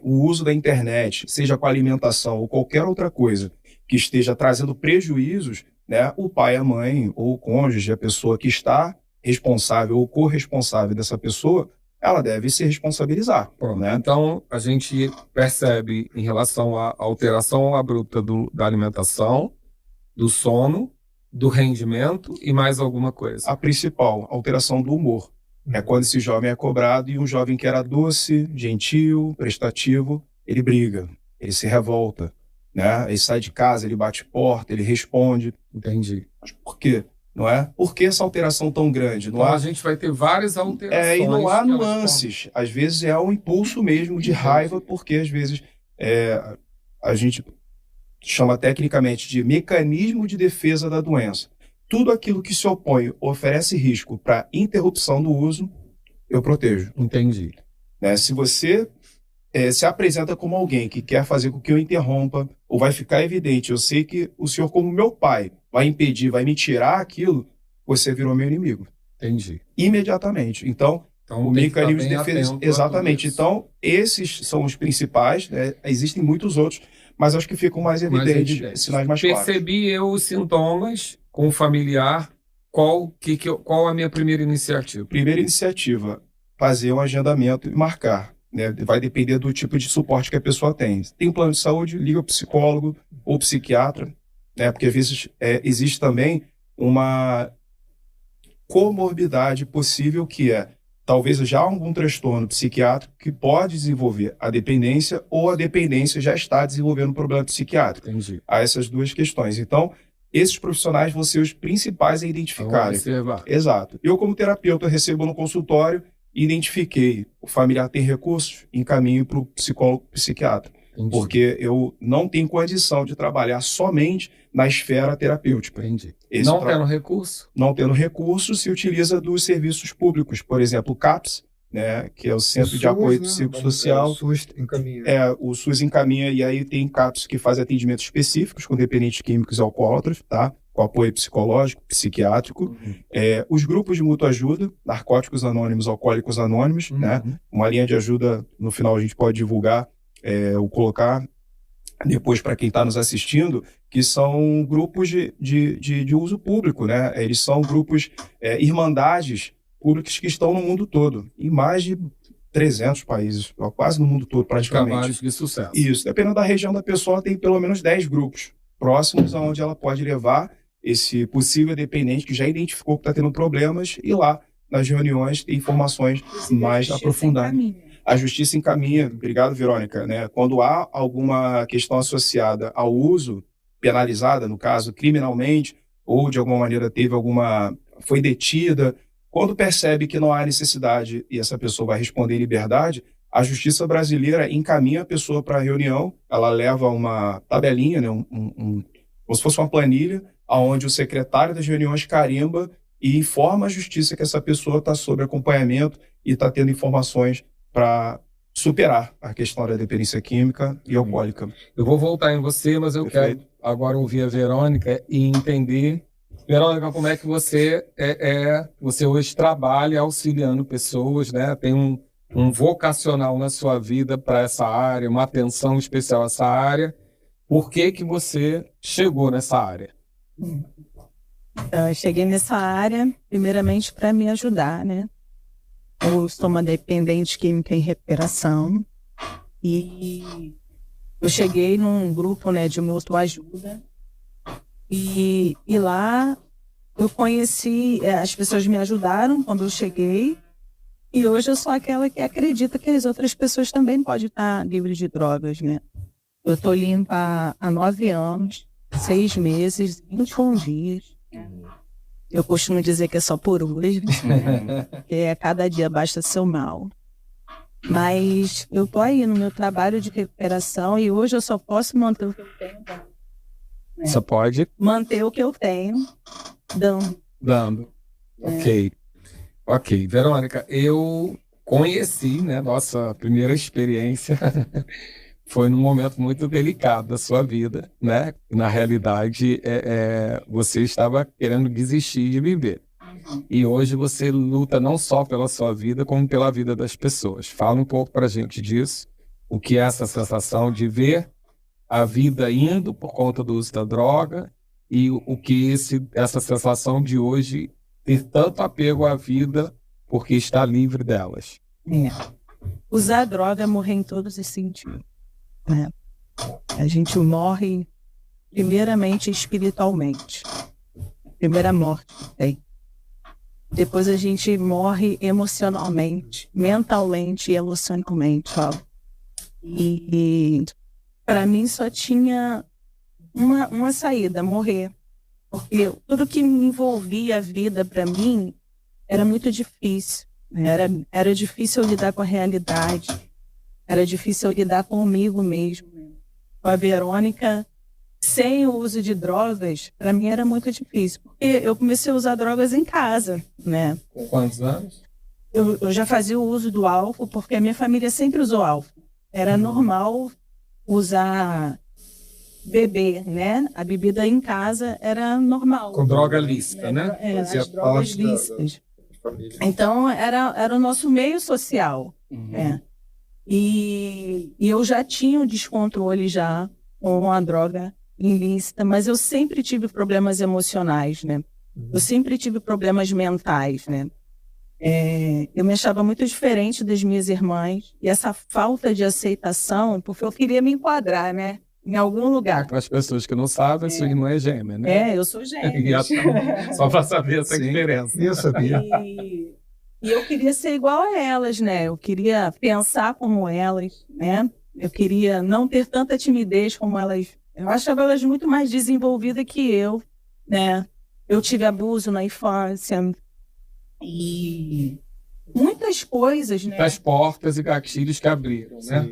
o uso da internet, seja com alimentação ou qualquer outra coisa que esteja trazendo prejuízos, né, o pai, a mãe ou o cônjuge, a pessoa que está responsável ou corresponsável dessa pessoa, ela deve se responsabilizar. Né? Então, a gente percebe em relação à alteração abrupta da alimentação, do sono, do rendimento e mais alguma coisa. A principal, alteração do humor. É quando esse jovem é cobrado e um jovem que era doce, gentil, prestativo, ele briga, ele se revolta. Né? Ele sai de casa, ele bate porta, ele responde. Entendi. Mas por quê? Não é? Por que essa alteração tão grande? Então a gente vai ter várias alterações. E não há nuances. Às vezes é um impulso mesmo de raiva, porque às vezes a gente chama tecnicamente de mecanismo de defesa da doença. Tudo aquilo que se opõe, oferece risco para interrupção do uso, eu protejo. Entendi. Né? Se você se apresenta como alguém que quer fazer com que eu interrompa, ou vai ficar evidente, eu sei que o senhor, como meu pai, vai impedir, vai me tirar aquilo, você virou meu inimigo. Entendi. Imediatamente. Então o mecanismo de defesa... Exatamente. Então, esses são os principais, né? Existem muitos outros, mas acho que ficam mais evidentes, sinais mais claros. Percebi eu os sintomas com o familiar, qual a minha primeira iniciativa? Primeira iniciativa, fazer um agendamento e marcar. Né? Vai depender do tipo de suporte que a pessoa tem. Tem um plano de saúde, liga o psicólogo ou psiquiatra, né? Porque às vezes existe também uma comorbidade possível que talvez já algum transtorno psiquiátrico que pode desenvolver a dependência ou a dependência já está desenvolvendo um problema psiquiátrico. Entendi. Há essas duas questões. Então, esses profissionais vão ser os principais a identificarem. Exato. Eu, como terapeuta, recebo no consultório, identifiquei, o familiar tem recursos, encaminho para o psicólogo psiquiatra. Entendi. Porque eu não tenho condição de trabalhar somente na esfera terapêutica. Entendi. Não tendo recurso? Não tendo recurso, se utiliza dos serviços públicos, por exemplo, o CAPS, né, que é o Centro de Apoio Psicossocial. O SUS encaminha. O SUS encaminha, e aí tem CAPS que faz atendimentos específicos com dependentes químicos e alcoólatras, tá? Com apoio psicológico, psiquiátrico. Os grupos de mútua ajuda, Narcóticos Anônimos, Alcoólicos Anônimos, né? Uma linha de ajuda, no final a gente pode divulgar, ou colocar depois para quem está nos assistindo, que são grupos de uso público, né? Eles são grupos, irmandades públicas que estão no mundo todo, em mais de 300 países, quase no mundo todo praticamente. Trabalhos de sucesso. Isso, dependendo da região da pessoa, tem pelo menos 10 grupos próximos aonde ela pode levar esse possível dependente que já identificou que está tendo problemas e lá nas reuniões tem informações mais aprofundadas. A justiça encaminha, obrigado, Verônica, né? Quando há alguma questão associada ao uso, penalizada, no caso, criminalmente, ou de alguma maneira foi detida, quando percebe que não há necessidade e essa pessoa vai responder em liberdade, a justiça brasileira encaminha a pessoa para a reunião, ela leva uma tabelinha, né? Como se fosse uma planilha, onde o secretário das reuniões carimba e informa a justiça que essa pessoa está sob acompanhamento e está tendo informações para superar a questão da dependência química e alcoólica. Eu vou voltar em você, mas eu quero agora ouvir a Verônica e entender, Verônica, como é que você você hoje trabalha auxiliando pessoas, né? Tem um vocacional na sua vida para essa área, uma atenção especial a essa área. Por que que você chegou nessa área? Eu cheguei nessa área, primeiramente, para me ajudar, né? Eu sou uma dependente química em recuperação e eu cheguei num grupo, né, de autoajuda e lá eu conheci, as pessoas me ajudaram quando eu cheguei e hoje eu sou aquela que acredita que as outras pessoas também podem estar livres de drogas, né? Eu estou limpa há 9 anos, 6 meses, 21 dias. Eu costumo dizer que é só por hoje, porque cada dia basta seu mal. Mas eu estou aí no meu trabalho de recuperação e hoje eu só posso manter o que eu tenho dando. Né? Só pode? Manter o que eu tenho dando. Ok. Verônica, eu conheci, né, nossa primeira experiência foi num momento muito delicado da sua vida, né? Na realidade, você estava querendo desistir de viver. E hoje você luta não só pela sua vida, como pela vida das pessoas. Fala um pouco pra gente disso. O que é essa sensação de ver a vida indo por conta do uso da droga e o que essa sensação de hoje ter tanto apego à vida porque está livre delas. Usar droga é morrer em todos os sentidos. Né? A gente morre primeiramente espiritualmente. Primeira morte que tem. Depois a gente morre emocionalmente, mentalmente e emocionalmente. Ó. E para mim só tinha uma saída, morrer. Porque tudo que me envolvia a vida para mim era muito difícil. Era difícil eu lidar com a realidade. Era difícil eu lidar comigo mesmo. Com a Verônica, sem o uso de drogas, para mim era muito difícil. Porque eu comecei a usar drogas em casa, né? Com quantos anos? Eu já fazia o uso do álcool, porque a minha família sempre usou álcool. Era normal usar, beber, né? A bebida em casa era normal. Com droga lícita, né? As drogas lícitas. Então, era o nosso meio social. E eu já tinha um descontrole já com a droga ilícita, mas eu sempre tive problemas emocionais, né? Eu sempre tive problemas mentais, né? Eu me achava muito diferente das minhas irmãs e essa falta de aceitação, porque eu queria me enquadrar, né? Em algum lugar. Para as pessoas que não sabem, sua irmã é gêmea, né? Eu sou gêmea. Só para saber essa diferença. Eu sabia. E eu queria ser igual a elas, né? Eu queria pensar como elas, né? Eu queria não ter tanta timidez como elas. Eu achava elas muito mais desenvolvidas que eu, né? Eu tive abuso na infância e muitas coisas, né? Das portas e gatilhos que abriram, né?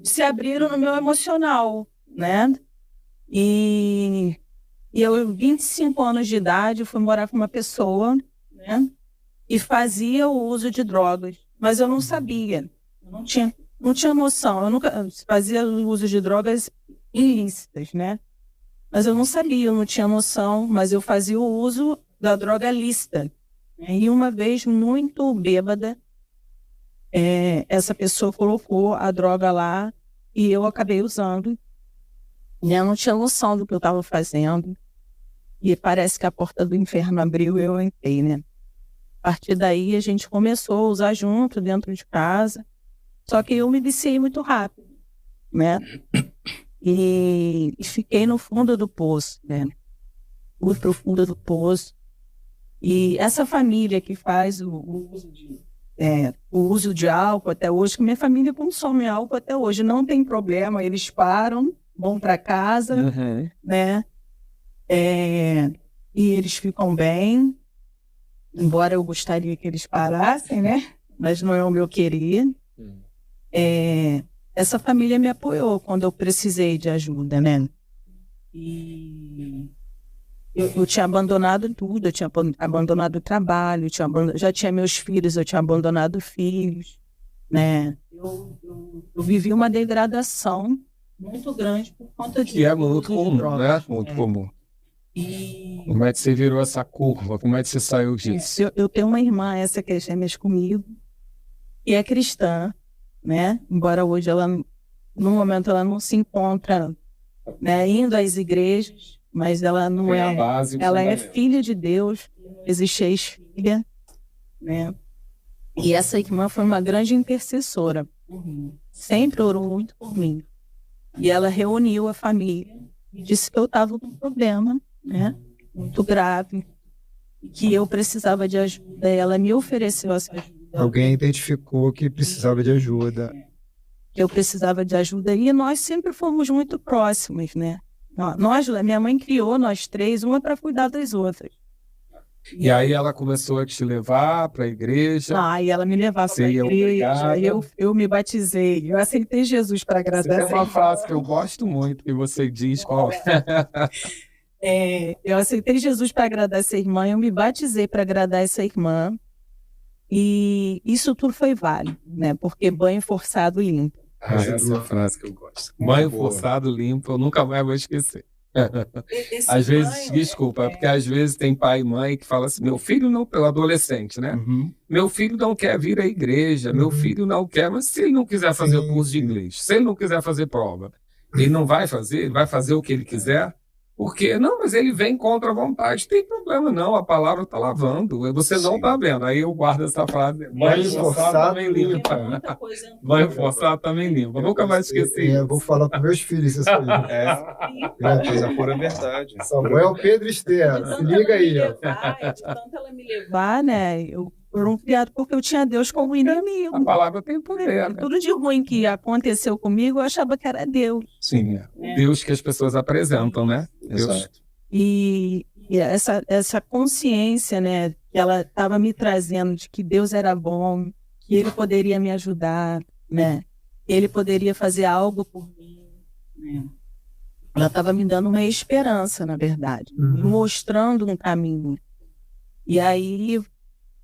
Se abriram no meu emocional, né? E eu, 25 anos de idade, fui morar com uma pessoa, né? E fazia o uso de drogas, mas eu não sabia, eu não tinha noção, eu nunca fazia o uso de drogas ilícitas, né? Mas eu não sabia, eu não tinha noção, mas eu fazia o uso da droga lícita. E uma vez, muito bêbada, essa pessoa colocou a droga lá e eu acabei usando. E eu não tinha noção do que eu estava fazendo. E parece que a porta do inferno abriu e eu entrei, né? A partir daí, a gente começou a usar junto, dentro de casa. Só que eu me viciei muito rápido, né? E fiquei no fundo do poço, né? Fui pro fundo do poço. E essa família que faz o uso de álcool até hoje, que minha família consome álcool até hoje, não tem problema, eles param, vão para casa, né? E eles ficam bem. Embora eu gostaria que eles parassem, né? Mas não é o meu querer. Essa família me apoiou quando eu precisei de ajuda, né? E eu tinha abandonado tudo, eu tinha abandonado o trabalho, já tinha meus filhos, eu tinha abandonado filhos, né? Eu vivi uma degradação, muito grande por conta disso. Que é muito comum, né? Muito comum. E Como é que você virou essa curva? Como é que você saiu disso? eu tenho uma irmã, essa que é gêmeas comigo, e é cristã, né? Embora hoje ela, no momento, ela não se encontra, né, indo às igrejas, mas ela não É a é. base, o Ela é fundamento. filha de Deus, não existe ex-filha, né? E essa irmã foi uma grande intercessora por mim. Sempre orou muito por mim. E ela reuniu a família e disse que eu estava com um problema, né, muito grave, e que eu precisava de ajuda. Ela me ofereceu essa ajuda. Alguém identificou que precisava de ajuda. Que eu precisava de ajuda. E nós sempre fomos muito próximos, né? Minha mãe criou nós três, uma para cuidar das outras. E aí ela começou a te levar para a igreja. E ela me levava Você para a ia igreja, obrigada. eu me batizei, eu aceitei Jesus para Você tem agradar. uma frase que eu gosto muito, que você diz qual Eu aceitei Jesus para agradar essa irmã, eu me batizei para agradar essa irmã. E isso tudo foi válido, né? Porque banho forçado limpa. essa é a frase que eu gosto. Banho forçado limpo, eu nunca mais vou esquecer. Às vezes, desculpa, porque às vezes tem pai e mãe que falam assim, meu filho não, pelo adolescente, né? Uhum. Meu filho não quer vir à igreja, meu filho não quer, mas se ele não quiser fazer o curso de inglês, se ele não quiser fazer prova, ele não vai fazer, ele vai fazer o que ele quiser, porque, não, mas ele vem contra a vontade, tem problema não, a palavra está lavando, você não está vendo, aí eu guardo essa frase, banho forçado também limpa, banho forçado também limpa, nunca mais esqueci. Eu vou falar para meus filhos isso aí. Mas a pura verdade. Samuel, Pedro e Esther, se liga aí. Ó. De tanto ela me levar, né? Eu foram criado porque eu tinha Deus como inimigo. A palavra tem poder, né? Tudo de ruim que aconteceu comigo, eu achava que era Deus. Sim, Deus que as pessoas apresentam, né? Deus. Exato. E essa consciência, né, que ela estava me trazendo de que Deus era bom, que Ele poderia me ajudar, né? Ele poderia fazer algo por mim, né? Ela estava me dando uma esperança, na verdade, me mostrando um caminho. E aí,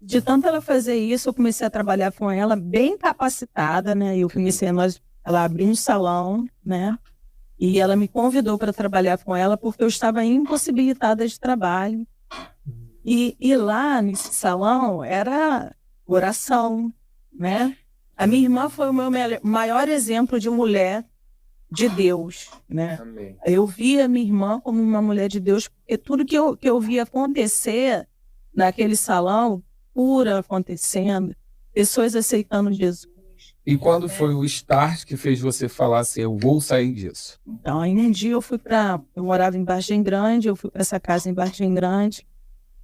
de tanto ela fazer isso, eu comecei a trabalhar com ela bem capacitada, né? Eu comecei, ela abriu um salão, né? E ela me convidou para trabalhar com ela porque eu estava impossibilitada de trabalho. E lá nesse salão era oração, né? A minha irmã foi o meu maior exemplo de mulher de Deus, né? Amém. Eu via a minha irmã como uma mulher de Deus, porque tudo que eu via acontecer naquele salão, cura acontecendo, pessoas aceitando Jesus. E quando foi o start que fez você falar assim, eu vou sair disso? Então, aí um dia eu morava em Vargem Grande, eu fui para essa casa em Vargem Grande,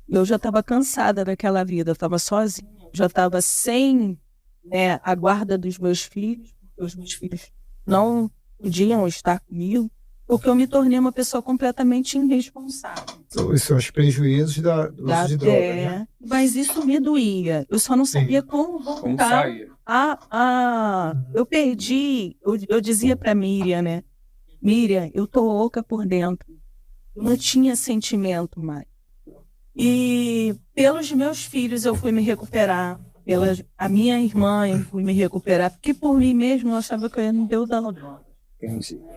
eu já estava cansada daquela vida, eu estava sozinha, já estava sem, né, a guarda dos meus filhos, porque os meus filhos não podiam estar comigo, porque eu me tornei uma pessoa completamente irresponsável. Os seus prejuízos do uso de droga, né? Mas isso me doía, eu só não sabia como Como voltar. sair? Eu perdi, eu dizia para Miriam, né? Miriam, eu tô oca por dentro. Eu não tinha sentimento mais. E pelos meus filhos eu fui me recuperar. A minha irmã eu fui me recuperar. Porque por mim mesmo eu achava que eu ia me Deus da droga.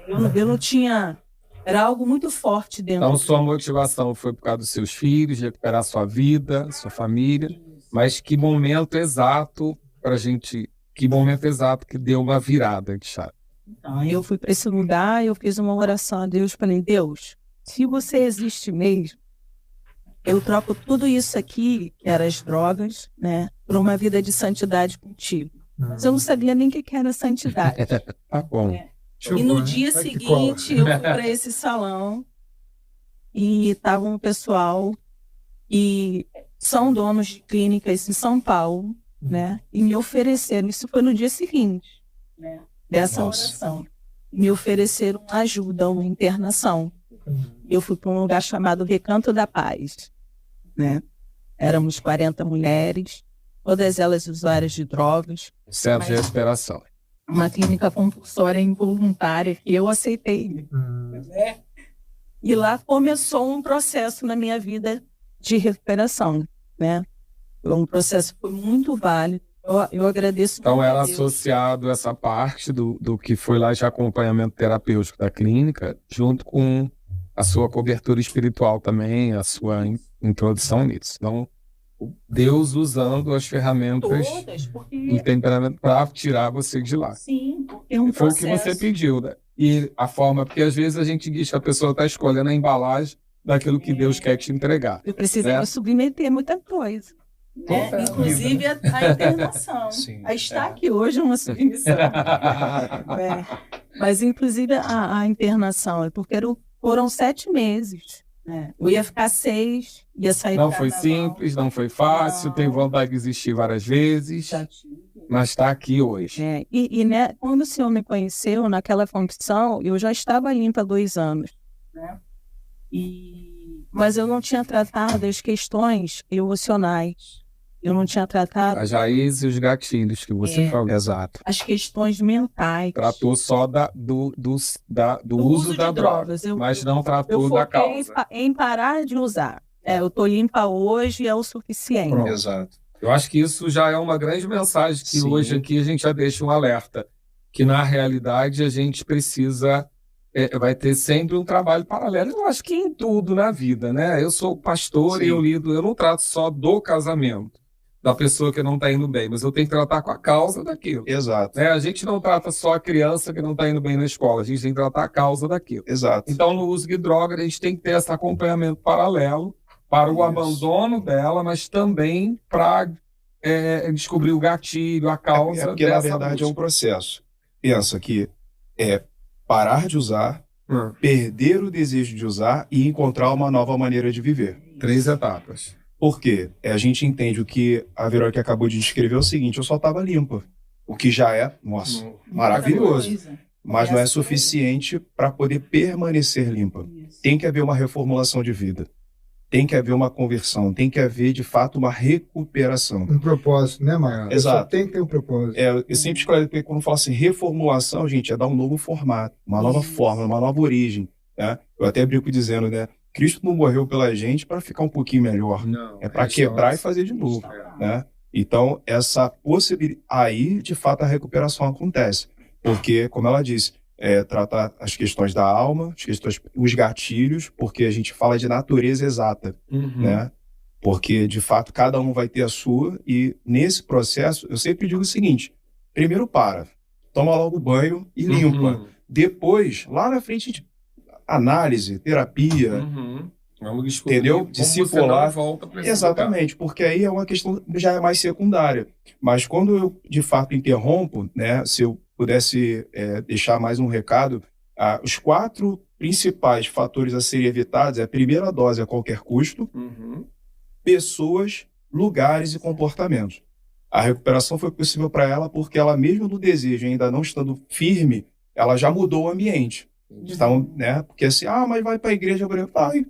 Eu não tinha... Era algo muito forte dentro. Então sua motivação foi por causa dos seus filhos, recuperar sua vida, sua família. Mas que momento exato pra gente... Que momento exato que deu uma virada de chave? Então, eu fui para esse lugar, eu fiz uma oração a Deus, falei, Deus, se você existe mesmo, eu troco tudo isso aqui, que eram as drogas, né, por uma vida de santidade contigo. Mas eu não sabia nem o que era santidade. Tá bom. E no dia seguinte, eu fui para esse salão e estava um pessoal que são donos de clínicas em São Paulo, né, e me ofereceram, isso foi no dia seguinte, né, dessa oração, me ofereceram ajuda, uma internação. Eu fui para um lugar chamado Recanto da Paz, né? Éramos 40 mulheres, todas elas usuárias de drogas. Centro de recuperação. Uma clínica compulsória involuntária que eu aceitei. Né? E lá começou um processo na minha vida de recuperação, né? Um processo que foi muito válido, Eu agradeço. Então, era associado essa parte do que foi lá de acompanhamento terapêutico da clínica, junto com a sua cobertura espiritual também, a sua introdução nisso. Então, Deus usando as ferramentas do temperamento para tirar você de lá. Sim, porque é um Foi processo. o que você pediu, né? E a forma, porque às vezes a gente diz que a pessoa está escolhendo a embalagem daquilo que Deus quer te entregar. Eu precisei me submeter a muita coisa. Né? Inclusive a internação. Sim, a estar aqui hoje é uma submissão. Mas inclusive a internação, porque foram 7 meses. Eu ia ficar 6, ia sair. Não foi simples, não foi fácil, tem vontade de desistir várias vezes, mas está aqui hoje. Né, quando o senhor me conheceu, naquela condição, eu já estava limpa há 2 anos. Né? Mas eu não tinha tratado as questões emocionais. Eu não tinha tratado... As raízes e os gatilhos que você falou. Exato. As questões mentais. Tratou só do uso da droga, mas não tratou da causa. Em parar de usar. Eu estou limpa hoje, é o suficiente. Pronto. Exato. Eu acho que isso já é uma grande mensagem que hoje aqui a gente já deixa um alerta. Que na realidade a gente precisa... vai ter sempre um trabalho paralelo. Eu acho que em tudo na vida, né? Eu sou pastor e eu não trato só do casamento, da pessoa que não está indo bem, mas eu tenho que tratar com a causa daquilo. Exato. A gente não trata só a criança que não está indo bem na escola, a gente tem que tratar a causa daquilo. Exato. Então, no uso de droga, a gente tem que ter esse acompanhamento paralelo para o abandono dela, mas também para descobrir o gatilho, a causa. Porque, na verdade, é um processo. Pensa que parar de usar, perder o desejo de usar e encontrar uma nova maneira de viver. 3 etapas. Por quê? A gente entende o que a Verônica acabou de descrever é o seguinte: eu só estava limpa. O que já é, maravilhoso. Mas não é suficiente para poder permanecer limpa. Tem que haver uma reformulação de vida. Tem que haver uma conversão. Tem que haver, de fato, uma recuperação. Um propósito, né, Marcos? Exato. Tem que ter um propósito. Eu sempre esclareço, porque quando falo assim, reformulação, gente, é dar um novo formato, uma nova forma, uma nova origem. Né? Eu até brinco dizendo, né? Cristo não morreu pela gente para ficar um pouquinho melhor. Não, é para quebrar e fazer de novo. Né? Então, essa possibilidade... Aí, de fato, a recuperação acontece. Porque, como ela disse, tratar as questões da alma, os gatilhos, porque a gente fala de natureza exata. Né? Porque, de fato, cada um vai ter a sua. E, nesse processo, eu sempre digo o seguinte: primeiro toma logo banho e limpa. Depois, lá na frente, a gente... análise, terapia, vamos descobrir, entendeu? Discipular. Exatamente, porque aí é uma questão já é mais secundária. Mas quando eu, de fato, interrompo, né, se eu pudesse deixar mais um recado, os 4 principais fatores a serem evitados é a primeira dose a qualquer custo, pessoas, lugares e comportamentos. A recuperação foi possível para ela porque ela, mesmo no desejo, ainda não estando firme, ela já mudou o ambiente. Então, né? Porque assim, mas vai para a igreja, vai.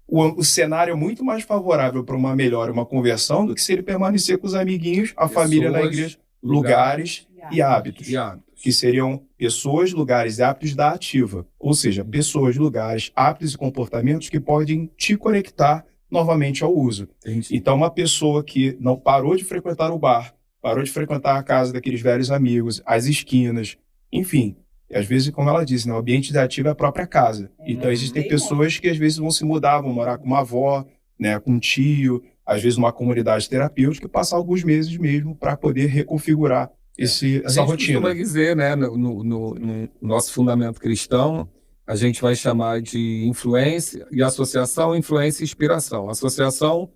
O cenário é muito mais favorável para uma melhora, uma conversão, do que se ele permanecer com os amiguinhos, a família na igreja, lugares e hábitos. Que seriam pessoas, lugares e hábitos da ativa. Ou seja, pessoas, lugares, hábitos e comportamentos que podem te conectar novamente ao uso. Entendi. Então, uma pessoa que não parou de frequentar o bar, parou de frequentar a casa daqueles velhos amigos, as esquinas, enfim... E às vezes, como ela disse, né, o ambiente ativo é a própria casa. Então, existem pessoas que às vezes vão se mudar, vão morar com uma avó, né, com um tio, às vezes numa comunidade terapêutica, e passar alguns meses mesmo para poder reconfigurar essa rotina. A gente costuma dizer, né, no nosso fundamento cristão, a gente vai chamar de influência e associação, influência e inspiração. Associação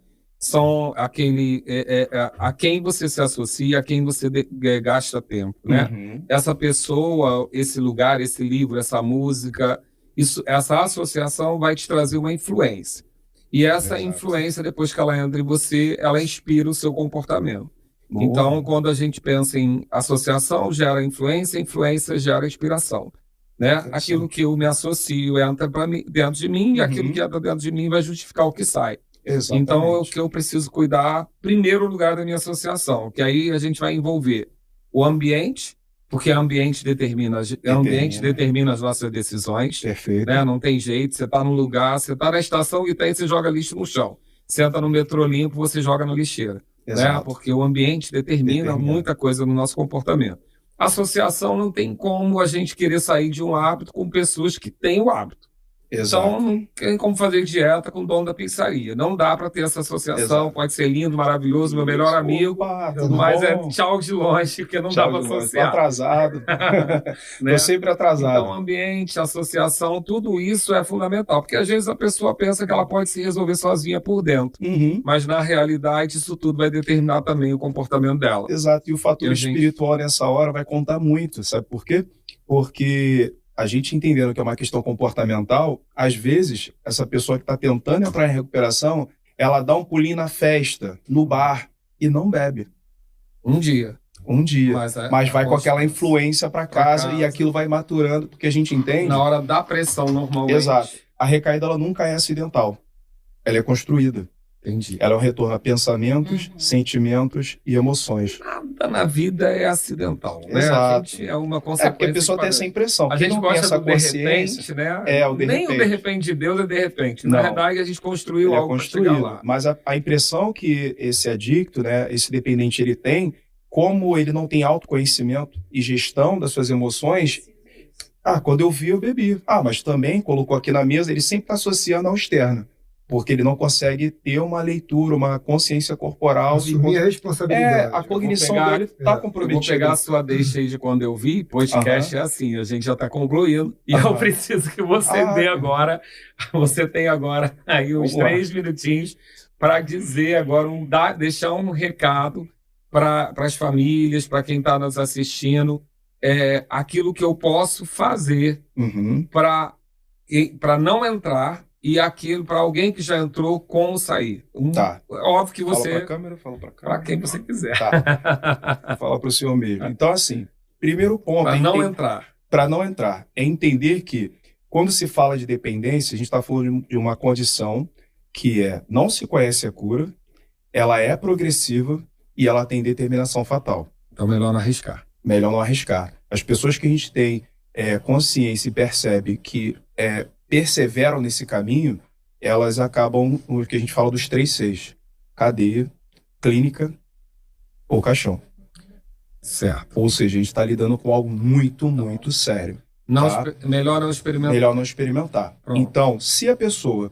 são a quem você se associa, a quem você gasta tempo, né? Essa pessoa, esse lugar, esse livro, essa música, essa associação vai te trazer uma influência. E essa influência, depois que ela entra em você, ela inspira o seu comportamento. Boa. Então, quando a gente pensa em associação, gera influência, influência gera inspiração. Né? Aquilo que eu me associo entra dentro de mim, e aquilo que entra dentro de mim vai justificar o que sai. Exatamente. Então, o que eu preciso cuidar, primeiro lugar da minha associação, que aí a gente vai envolver o ambiente, porque o ambiente determina as nossas decisões. Perfeito. Né? Não tem jeito, você está num lugar, você está na estação e você joga lixo no chão. Você entra no metrô limpo, você joga na lixeira. né? Porque o ambiente determina muita coisa no nosso comportamento. Associação não tem como a gente querer sair de um hábito com pessoas que têm o hábito. Exato. Então, não tem como fazer dieta com o dono da pizzaria. Não dá para ter essa associação. Exato. Pode ser lindo, maravilhoso, meu melhor amigo, mas bom? é tchau de longe, porque não dá para associar. Tô atrasado. Né? Tô sempre atrasado. Então, ambiente, associação, tudo isso é fundamental, porque às vezes a pessoa pensa que ela pode se resolver sozinha por dentro, mas na realidade isso tudo vai determinar também o comportamento dela. Exato, e o fator espiritual nessa hora vai contar muito, sabe por quê? Porque a gente entendendo que é uma questão comportamental, às vezes, essa pessoa que está tentando entrar em recuperação, ela dá um pulinho na festa, no bar, e não bebe. Um dia. Mas vai com aquela influência para casa e aquilo vai maturando, porque a gente entende... Na hora da pressão, normalmente. Exato. A recaída, ela nunca é acidental. Ela é construída. Entendi. Ela é um retorno a pensamentos, sentimentos e emoções. Nada na vida é acidental, né? Exato. A gente é uma consequência. Porque a pessoa tem essa impressão. A gente gosta do de repente, né? Nem o de repente de Deus é de repente. Na verdade, a gente construiu algo para chegar lá. Mas a impressão que esse adicto, né, esse dependente, ele tem, como ele não tem autoconhecimento e gestão das suas emoções, quando eu vi, eu bebi. Mas também colocou aqui na mesa, ele sempre está associando ao externo. Porque ele não consegue ter uma leitura, uma consciência corporal. Assumir a responsabilidade. A cognição dele está comprometida. Vou pegar a sua deixa aí de quando eu vi, podcast é assim, a gente já está concluindo, e eu preciso que você dê agora, você tem agora aí uns 3 minutinhos para dizer agora, deixar um recado para as famílias, para quem está nos assistindo, aquilo que eu posso fazer para não entrar, e aquilo para alguém que já entrou, como sair. Óbvio que você... Fala para a câmera, fala para a câmera. Para quem você quiser. Fala para o senhor mesmo. Então, assim, primeiro ponto... Para não entrar. Para não entrar. É entender que, quando se fala de dependência, a gente está falando de uma condição que não se conhece a cura, ela é progressiva e ela tem determinação fatal. Então, melhor não arriscar. Melhor não arriscar. As pessoas que a gente tem consciência e percebe que... perseveram nesse caminho, elas acabam no que a gente fala dos 3 Cs: cadeia, clínica ou caixão. Certo. Ou seja, a gente está lidando com algo muito, muito sério. Melhor não experimentar. Melhor não experimentar. Pronto. Então, se a pessoa...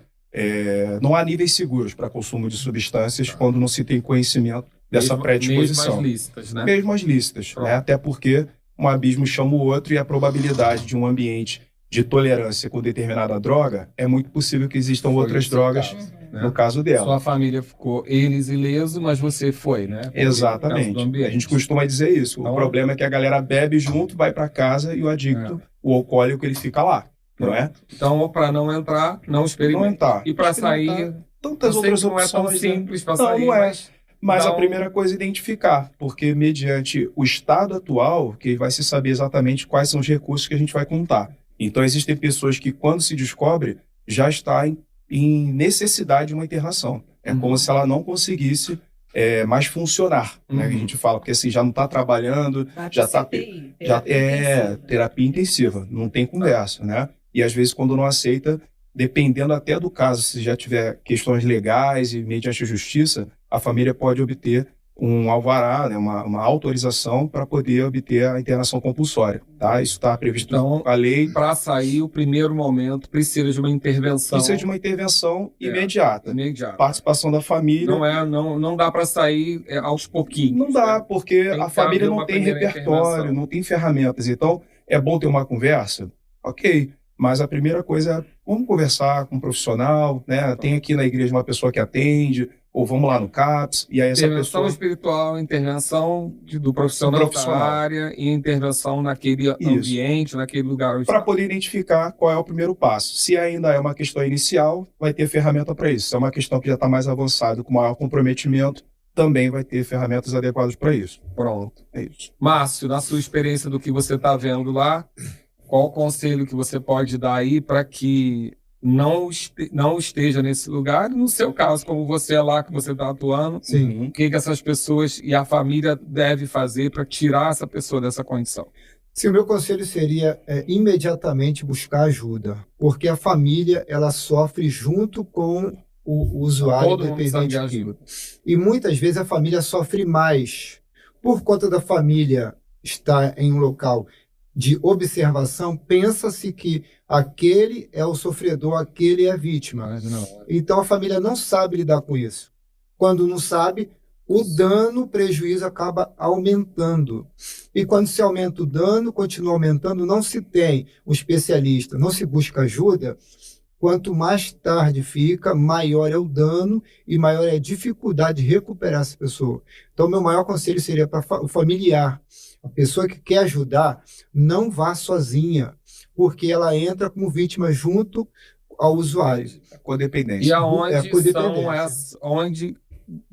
não há níveis seguros para consumo de substâncias quando não se tem conhecimento dessa predisposição. Mesmo as lícitas, né? Mesmo as lícitas. Né? Até porque um abismo chama o outro e a probabilidade de um ambiente de tolerância com determinada droga, é muito possível que existam outras drogas no caso dela. Sua família ficou eles ileso, mas você foi, né? Exatamente. A gente costuma dizer isso. Então, o problema é que a galera bebe junto, vai para casa e o adicto, o alcoólico, ele fica lá, não é? Então, para não entrar, não experimentar. E para sair, tantas outras opções. Não é tão simples para sair, não é. Mas a primeira coisa é identificar, porque mediante o estado atual, que vai se saber exatamente quais são os recursos que a gente vai contar. Então, existem pessoas que, quando se descobre, já está em necessidade de uma internação. É como se ela não conseguisse mais funcionar, né? Que a gente fala, porque assim, já não está trabalhando, já está... terapia intensiva, não tem conversa, né? E, às vezes, quando não aceita, dependendo até do caso, se já tiver questões legais e mediante a justiça, a família pode obter um alvará, né, uma autorização para poder obter a internação compulsória. Tá? Isso está previsto na lei. Para sair, o primeiro momento precisa de uma intervenção. Precisa de uma intervenção imediata. Participação da família. Não dá para sair aos pouquinhos. Não dá, porque a família não tem repertório, não tem ferramentas. Então, é bom ter uma conversa? Ok. Mas a primeira coisa é, vamos conversar com um profissional, né? Tem aqui na igreja uma pessoa que atende, ou vamos lá no CAPS, e aí essa intervenção espiritual, intervenção do profissional da área e intervenção naquele ambiente, naquele lugar. Para poder identificar qual é o primeiro passo. Se ainda é uma questão inicial, vai ter ferramenta para isso. Se é uma questão que já está mais avançada, com maior comprometimento, também vai ter ferramentas adequadas para isso. Pronto. É isso. Márcio, na sua experiência do que você está vendo lá, qual o conselho que você pode dar aí para que não esteja nesse lugar? No seu caso, como você é lá que você está atuando, o que essas pessoas e a família devem fazer para tirar essa pessoa dessa condição? Sim, o meu conselho seria imediatamente buscar ajuda, porque a família ela sofre junto com o usuário Todo mundo precisa de dependente ajuda. químico. E muitas vezes a família sofre mais. Por conta da família estar em um local de observação, pensa-se que aquele é o sofredor, aquele é a vítima. Mas não. Então a família não sabe lidar com isso. Quando não sabe, o dano, o prejuízo acaba aumentando. E quando se aumenta o dano, continua aumentando, não se tem um especialista, não se busca ajuda, quanto mais tarde fica, maior é o dano e maior é a dificuldade de recuperar essa pessoa. Então, meu maior conselho seria para o familiar. A pessoa que quer ajudar, não vá sozinha, porque ela entra como vítima junto ao usuário. A codependência. E aonde a codependência. são onde,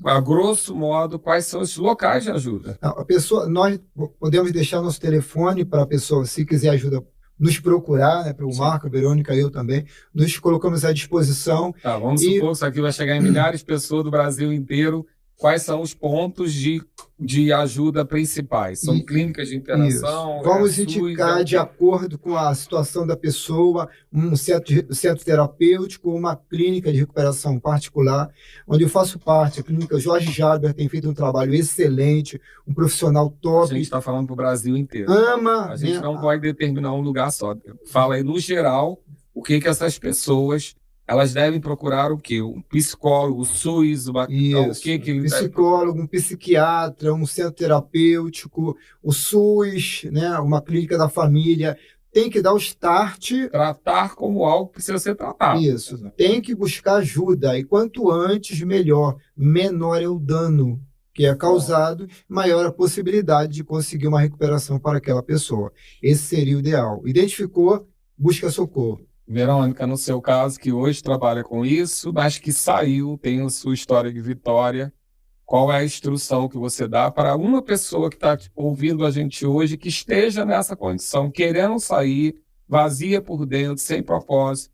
a grosso modo, quais são os locais de ajuda? Não, a pessoa, nós podemos deixar nosso telefone para a pessoa, se quiser ajuda, nos procurar, né, para o Marco, a Verônica e eu também, nos colocamos à disposição. Tá, vamos supor que isso aqui vai chegar em milhares de pessoas do Brasil inteiro. Quais são os pontos de ajuda principais? São clínicas de internação? Vamos indicar, de acordo com a situação da pessoa, um centro terapêutico, uma clínica de recuperação particular, onde eu faço parte. A clínica Jorge Jaber tem feito um trabalho excelente, um profissional top. A gente está falando para o Brasil inteiro. Ama. A gente não pode determinar um lugar só. Fala aí, no geral, o que essas pessoas... Elas devem procurar o quê? Um psicólogo, o SUS, o que psicólogo, um psiquiatra, um centro terapêutico, o SUS, né? Uma clínica da família. Tem que dar o start. Tratar como algo que precisa ser tratado. Isso. Tem que buscar ajuda. E quanto antes, melhor. Menor é o dano que é causado, maior a possibilidade de conseguir uma recuperação para aquela pessoa. Esse seria o ideal. Identificou, busca socorro. Verônica, no seu caso, que hoje trabalha com isso, mas que saiu, tem a sua história de vitória, qual é a instrução que você dá para uma pessoa que está ouvindo a gente hoje, que esteja nessa condição, querendo sair, vazia por dentro, sem propósito,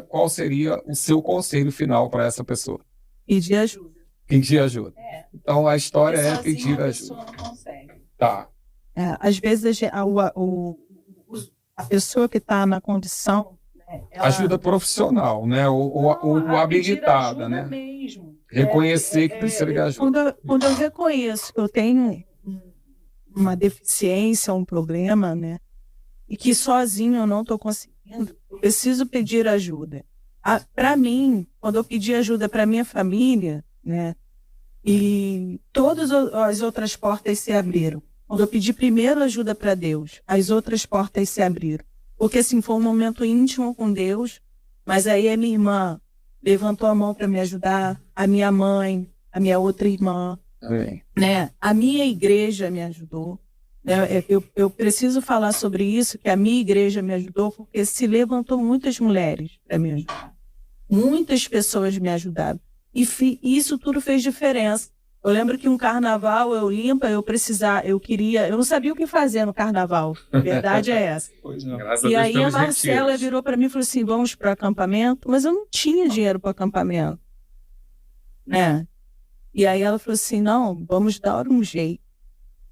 qual seria o seu conselho final para essa pessoa? Pedir ajuda. Pedir ajuda. Então, a história é pedir ajuda. A pessoa não consegue. Tá. Às vezes, a pessoa que está na condição... Né, ajuda profissional, né? Ou habilitada, né? Mesmo. Reconhecer que precisa de ajuda. Quando eu reconheço que eu tenho uma deficiência, um problema, né? E que sozinho eu não estou conseguindo, eu preciso pedir ajuda. Para mim, quando eu pedi ajuda para minha família, né? E todas as outras portas se abriram. Quando eu pedi primeiro ajuda para Deus, as outras portas se abriram. Porque assim, foi um momento íntimo com Deus, mas aí a minha irmã levantou a mão para me ajudar, a minha mãe, a minha outra irmã, né? A minha igreja me ajudou. Né? Eu preciso falar sobre isso, que a minha igreja me ajudou, porque se levantou muitas mulheres para me ajudar. Muitas pessoas me ajudaram. E isso tudo fez diferença. Eu lembro que um carnaval eu não sabia o que fazer no carnaval. A verdade é essa. E aí a Marcela virou para mim e falou assim, vamos para o acampamento, mas eu não tinha dinheiro para o acampamento. Né? E aí ela falou assim, não, vamos dar um jeito.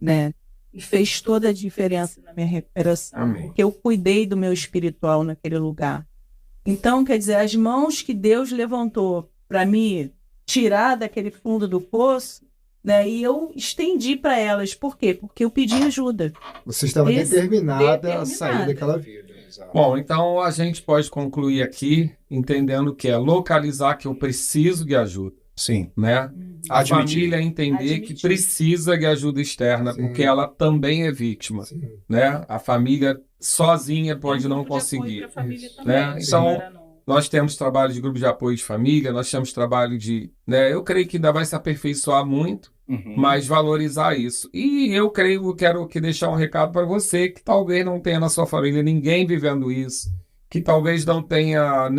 Né? E fez toda a diferença na minha recuperação. Amém. Porque eu cuidei do meu espiritual naquele lugar. Então, quer dizer, as mãos que Deus levantou para me tirar daquele fundo do poço, né? E eu estendi para elas. Por quê? Porque eu pedi ajuda. Você estava determinada a sair daquela vida. Exato. Bom, então a gente pode concluir aqui entendendo que é localizar que eu preciso de ajuda. Sim. Né? A família entender que precisa de ajuda externa, Sim. porque ela também é vítima. Né? A família sozinha pode não conseguir. Né? Então, nós temos trabalho de grupo de apoio de família, nós temos trabalho de... Né, eu creio que ainda vai se aperfeiçoar muito, mas valorizar isso. E eu quero deixar um recado para você que talvez não tenha na sua família ninguém vivendo isso, que talvez não tenha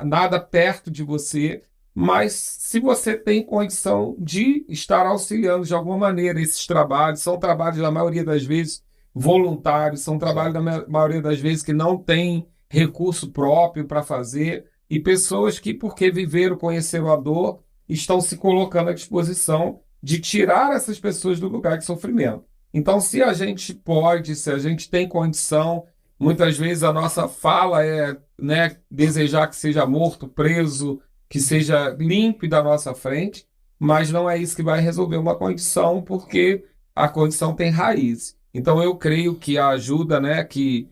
nada perto de você, mas se você tem condição de estar auxiliando de alguma maneira esses trabalhos, são trabalhos, na maioria das vezes, voluntários, são trabalhos, na maioria das vezes, que não tem recurso próprio para fazer, e pessoas que, porque viveram, conheceram a dor, estão se colocando à disposição de tirar essas pessoas do lugar de sofrimento. Então, se a gente pode, se a gente tem condição, Muitas vezes a nossa fala é, né, desejar que seja morto, preso, que seja limpo da nossa frente, mas não é isso que vai resolver uma condição, porque a condição tem raiz. Então eu creio que a ajuda, né, que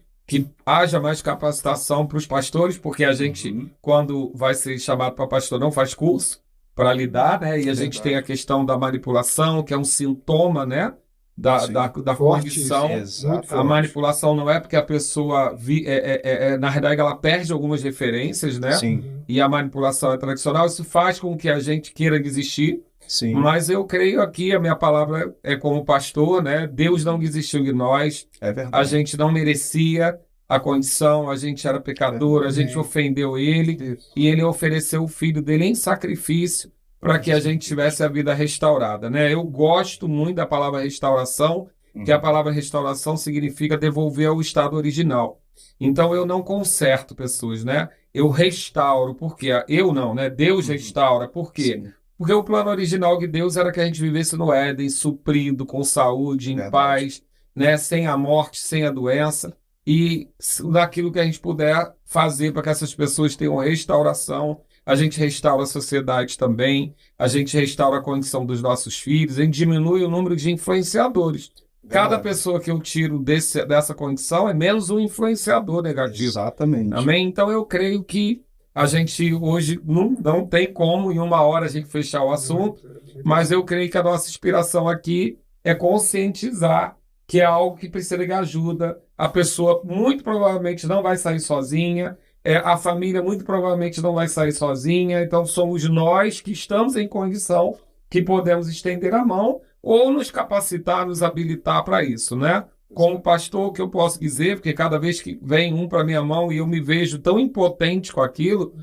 haja mais capacitação para os pastores, porque a gente, quando vai ser chamado para pastor, não faz curso para lidar, né, e a gente tem a questão da manipulação, que é um sintoma, né, da condição. A manipulação não é porque a pessoa, na verdade, ela perde algumas referências, né? Sim. E a manipulação é tradicional, isso faz com que a gente queira desistir. Sim. Mas eu creio aqui, a minha palavra é como pastor, né? Deus não desistiu de nós. É verdade. A gente não merecia a condição, a gente era pecador, a gente ofendeu ele, e ele ofereceu o filho dele em sacrifício para que a gente tivesse a vida restaurada, né? Eu gosto muito da palavra restauração, que a palavra restauração significa devolver ao estado original. Então eu não conserto pessoas, né? Eu restauro, porque eu não, né? Deus restaura, por quê? Sim. Porque o plano original de Deus era que a gente vivesse no Éden, suprido, com saúde, em paz, né? Sem a morte, sem a doença, e daquilo que a gente puder fazer para que essas pessoas tenham restauração. A gente restaura a sociedade também, a gente restaura a condição dos nossos filhos, a gente diminui o número de influenciadores. Cada pessoa que eu tiro dessa condição é menos um influenciador negativo. Exatamente. Amém? Então eu creio que a gente hoje não tem como em uma hora a gente fechar o assunto, mas eu creio que a nossa inspiração aqui é conscientizar que é algo que precisa de ajuda. A pessoa muito provavelmente não vai sair sozinha, a família muito provavelmente não vai sair sozinha, então somos nós que estamos em condição que podemos estender a mão ou nos capacitar, nos habilitar para isso, né? Como pastor, o que eu posso dizer, porque cada vez que vem um para minha mão e eu me vejo tão impotente com aquilo,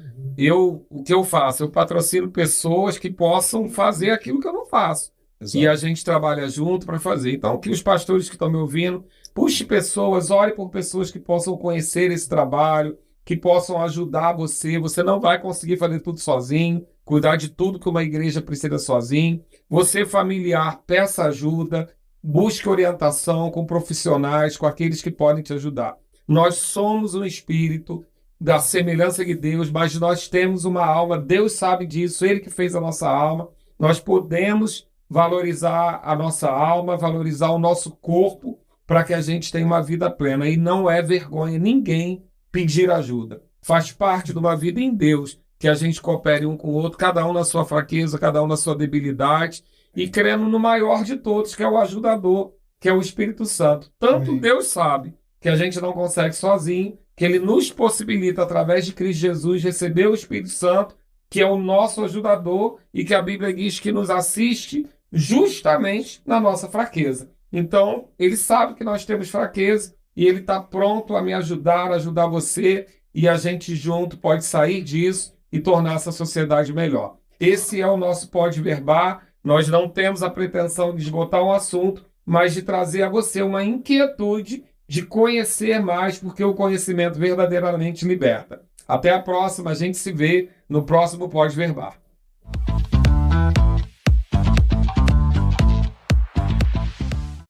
o que eu faço? Eu patrocino pessoas que possam fazer aquilo que eu não faço. Exato. E a gente trabalha junto para fazer. Então, que os pastores que estão me ouvindo, puxe pessoas, ore por pessoas que possam conhecer esse trabalho, que possam ajudar você. Você não vai conseguir fazer tudo sozinho, cuidar de tudo que uma igreja precisa sozinho. Você, familiar, peça ajuda, busque orientação com profissionais, com aqueles que podem te ajudar. Nós somos um espírito da semelhança de Deus, mas nós temos uma alma, Deus sabe disso, Ele que fez a nossa alma. Nós podemos valorizar a nossa alma, valorizar o nosso corpo, para que a gente tenha uma vida plena. E não é vergonha ninguém pedir ajuda. Faz parte de uma vida em Deus, que a gente coopere um com o outro, cada um na sua fraqueza, cada um na sua debilidade, e crendo no maior de todos, que é o ajudador, que é o Espírito Santo. Tanto Deus sabe que a gente não consegue sozinho, que Ele nos possibilita, através de Cristo Jesus, receber o Espírito Santo, que é o nosso ajudador, e que a Bíblia diz que nos assiste justamente na nossa fraqueza. Então, Ele sabe que nós temos fraqueza, e Ele está pronto a me ajudar, a ajudar você, e a gente junto pode sair disso e tornar essa sociedade melhor. Esse é o nosso Pode Verbar. Nós não temos a pretensão de esgotar um assunto, mas de trazer a você uma inquietude de conhecer mais, porque o conhecimento verdadeiramente liberta. Até a próxima, a gente se vê no próximo Pode Verbar.